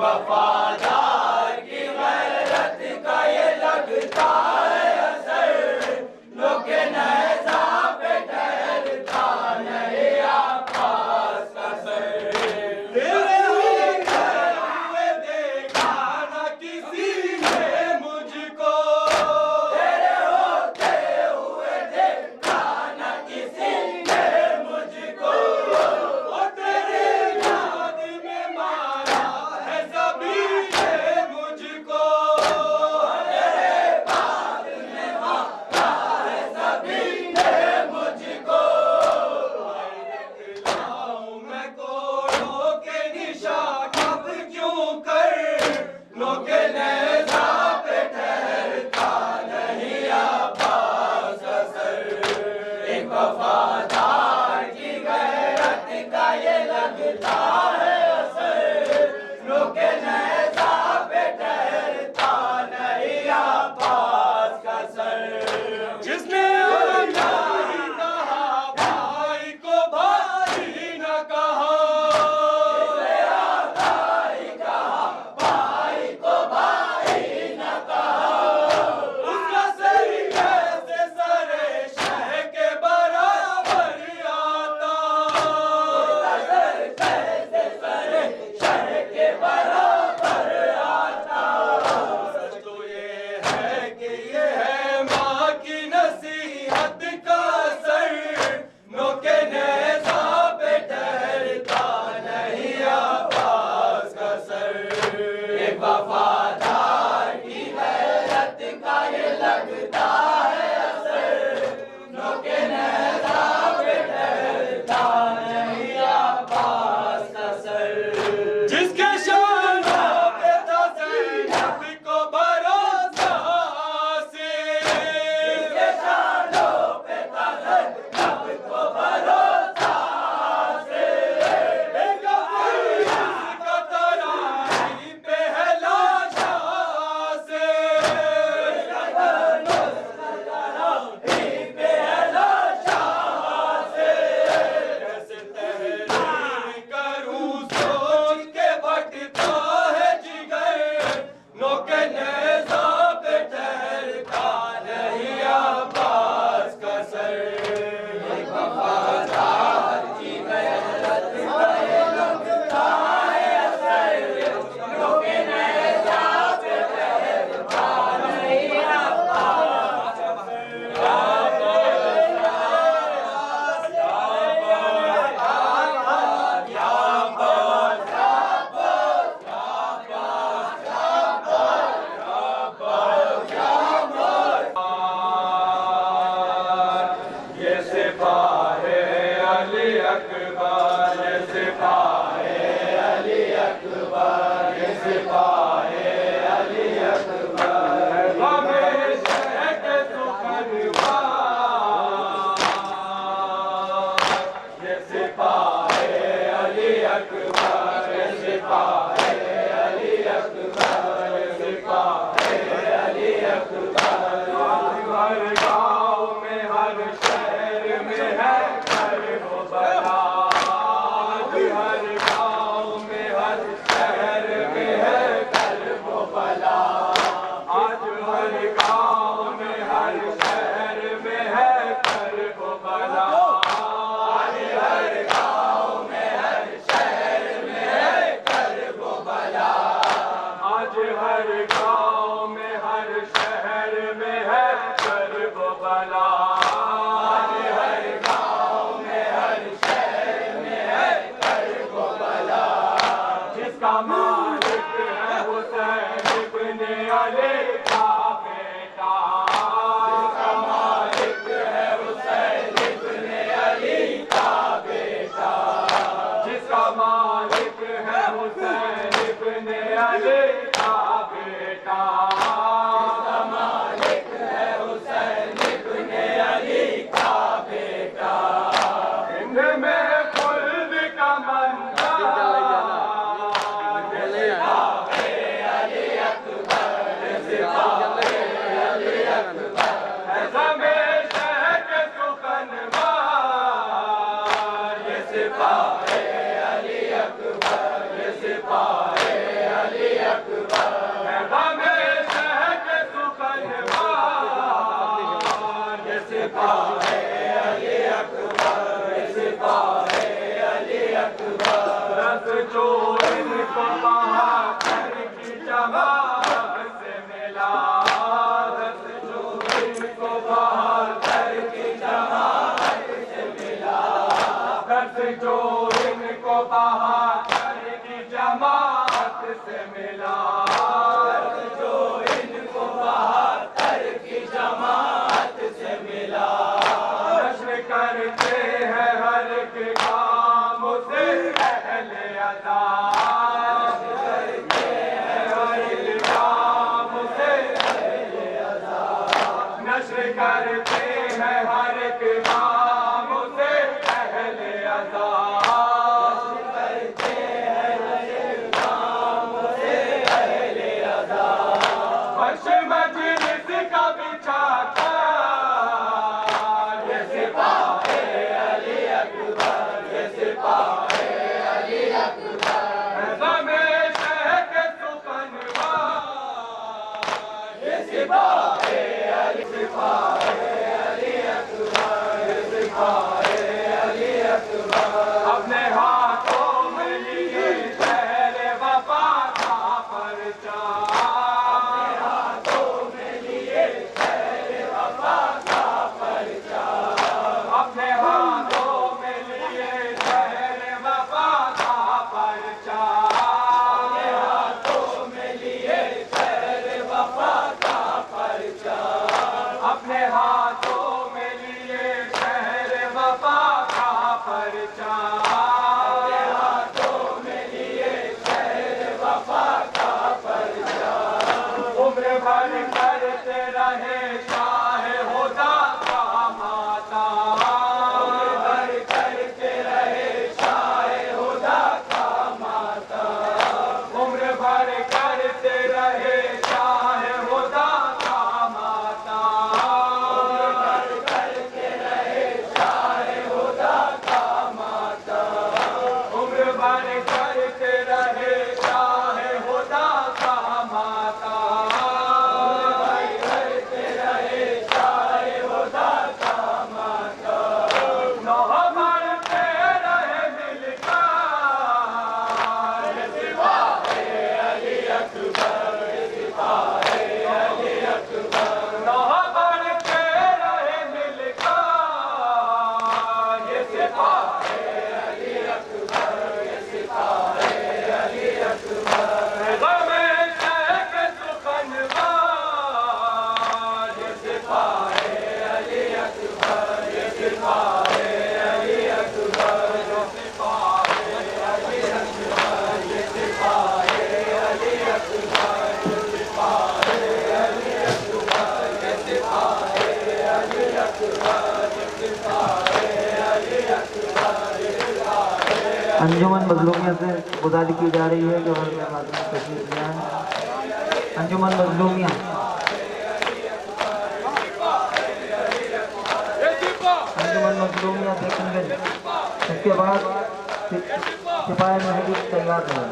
وفادار کی غیرت کا یہ لگتا ہے اثر، لوگ نیزہ پہ ٹھہرتا نہیں عباس کا سر۔ تیرے ہوئے دیکھا نہ کسی نے مجھ کو، تیرے ہوتے ہوئے دیکھا نہ کسی نے مجھ کو، اور تیرے یاد میں مارا ہے سبھی نے مجھ کو، تیرے بعد میں مارا ہے سبھی نے مجھ کو، دکھلاؤں میں کوڑوں کے نشان کب کیوں کر، لوگ نیزہ پہ ٹھہرتا نہیں عباس کا سر۔ ایک وفادار کی غیرت کا یہ لگتا ہے اثر، لوگ نیزہ پہ ٹھہرتا نہیں عباس کا سر۔ جس نے نہیں کہا بھائی کو بھائی نہ کہا، بھائی کہا بھائی کو بھائی نہ کہا، اس کا سر کیسے سر شہ کے برابر آتا، اس کا سر کیسے سر شہ کے برابر آتا۔ سچ تو یہ ہے کہ یہ ہے ماں کی نصیحت کا سر، نوک نیزہ پہ ٹھہرتا نہیں عباس کا سر۔ ایک وفادار کی غیرت کا یہ لگتا ہے اثر، نوک نیزہ پہ ٹھہرتا نہیں عباس کا سر۔ جس کے شانوں پہ تھا زینب کو بھروسہ سے، جس کے شانوں پہ تھا زینب کو بھروسہ سے، ایک عزیز کا ترائی پہ ہے لاشا سے، ایک عزیز کا ترائی پہ ہے لاشا سے، کیسے تحریر کروں سوچ کے بٹتا ہے جگر، نوک نیزہ پہ ٹھہرتا نہیں عباس کا سر۔ ایک وفادار کی غیرت کا یہ لگتا ہے اثر، نوک نیزہ پہ ٹھہرتا نہیں عباس کا یہ سپاہ علی اکبر، یہ سپاہ علی اکبر، یہ سپاہ علی اکبر، ہمیشہ کے سخنوار، یہ سپاہ علی اکبر، یہ سپاہ علی اکبر، یہ سپاہ علی اکبر، ہر گاؤں میں ہر شہر میں ہے کرب و بلا، ہر گاؤں میں ہر شہر میں ہے کرب و بلا، آج ہر گاؤں میں ہر شہر میں ہے کرب و بلا، آج ہر گاؤں میں ہر شہر میں ہے کرب و بلا، آج ہر گاؤں میں ہر شہر میں ہے کرب و بلا، آج ہر گاؤں میں ہر شہر میں ہے کرب و بلا، جس کا مالک ہے حسین ابن علی کا بیٹا، جس کا مالک ہے حسین ابن علی کا بیٹا، جس کا مالک ہے حسین ابن علی کا بیٹا، جس کا مالک ہے حسین ابن علی کا بیٹا، ہند میں خلد کا منظر، یہ سپاہ علی اکبر، یہ سپاہ کرتے ہیں ہر ایک کام سے اہل عذاب کرتے ہیں ہر ایک کام سے اہل عذاب فرش مجلس کا بچھاتا یہ سپاہی علی اکبر یہ سپاہی علی اکبر غم شہ کے سخنوار یہ سپاہی علی اپنے ہاتھوں میں لیے شہر وفا کا پرچم اپنے ہاتھوں میں لیے شہر وفا کا پرچم اپنے ہاتھوں میں لیے شہر وفا کا پرچم اپنے ہاتھوں میں لیے شہر وفا کا پرچم اپنے ہاتھوں میں لیے شہر وفا کا پرچم اپنے ہاتھوں میں لیے شہر وفا کا پرچم عمر بھر کرتے رہے شاہ ہدیٰ کا ماتم عمر بھر کرتے رہے شاہ ہدیٰ کا ماتم عمر بھر کرتے رہے شاہ ہدیٰ کا ماتم عمر بھر کرتے رہے شاہ ہدیٰ کا ماتم عمر بھر کرتے رہے شاہ ہدیٰ کا ماتم عمر بھر کرتے رہے شاہ ہدیٰ کا ماتم نوح بڑھتے رہے مل کر یہ سپاہی علی اکبر یہ سپاہی علی اکبر نوح بڑھتے رہے مل کر یہ سپاہی علی اکبر یہ سپاہی علی اکبر غم شہ کے سخنوار یہ سپاہی علی اکبر یہ سپاہی علی اکبر یہ سپاہی علی اکبر یہ سپاہی علی اکبر یہ سپاہی علی اکبر یہ سپاہی علی اکبر یہ سپاہی علی اکبر یہ سپاہی انجمن مظلومیہ سے گزارش کی جا رہی ہے کہ وہ تشریف لے آئیں. انجمن مظلومیہ انجمن مظلومیہ دیکھیں گے. اس کے بعد سپاہی مہدی تیار ہے.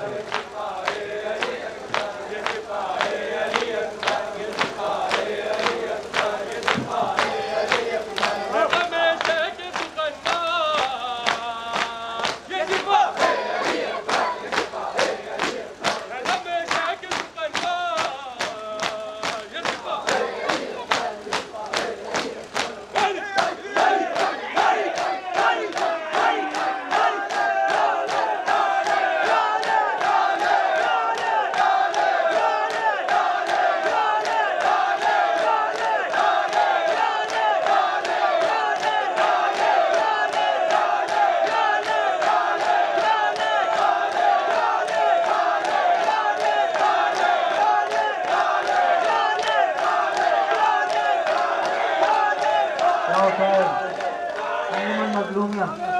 انجمن مظلومیہ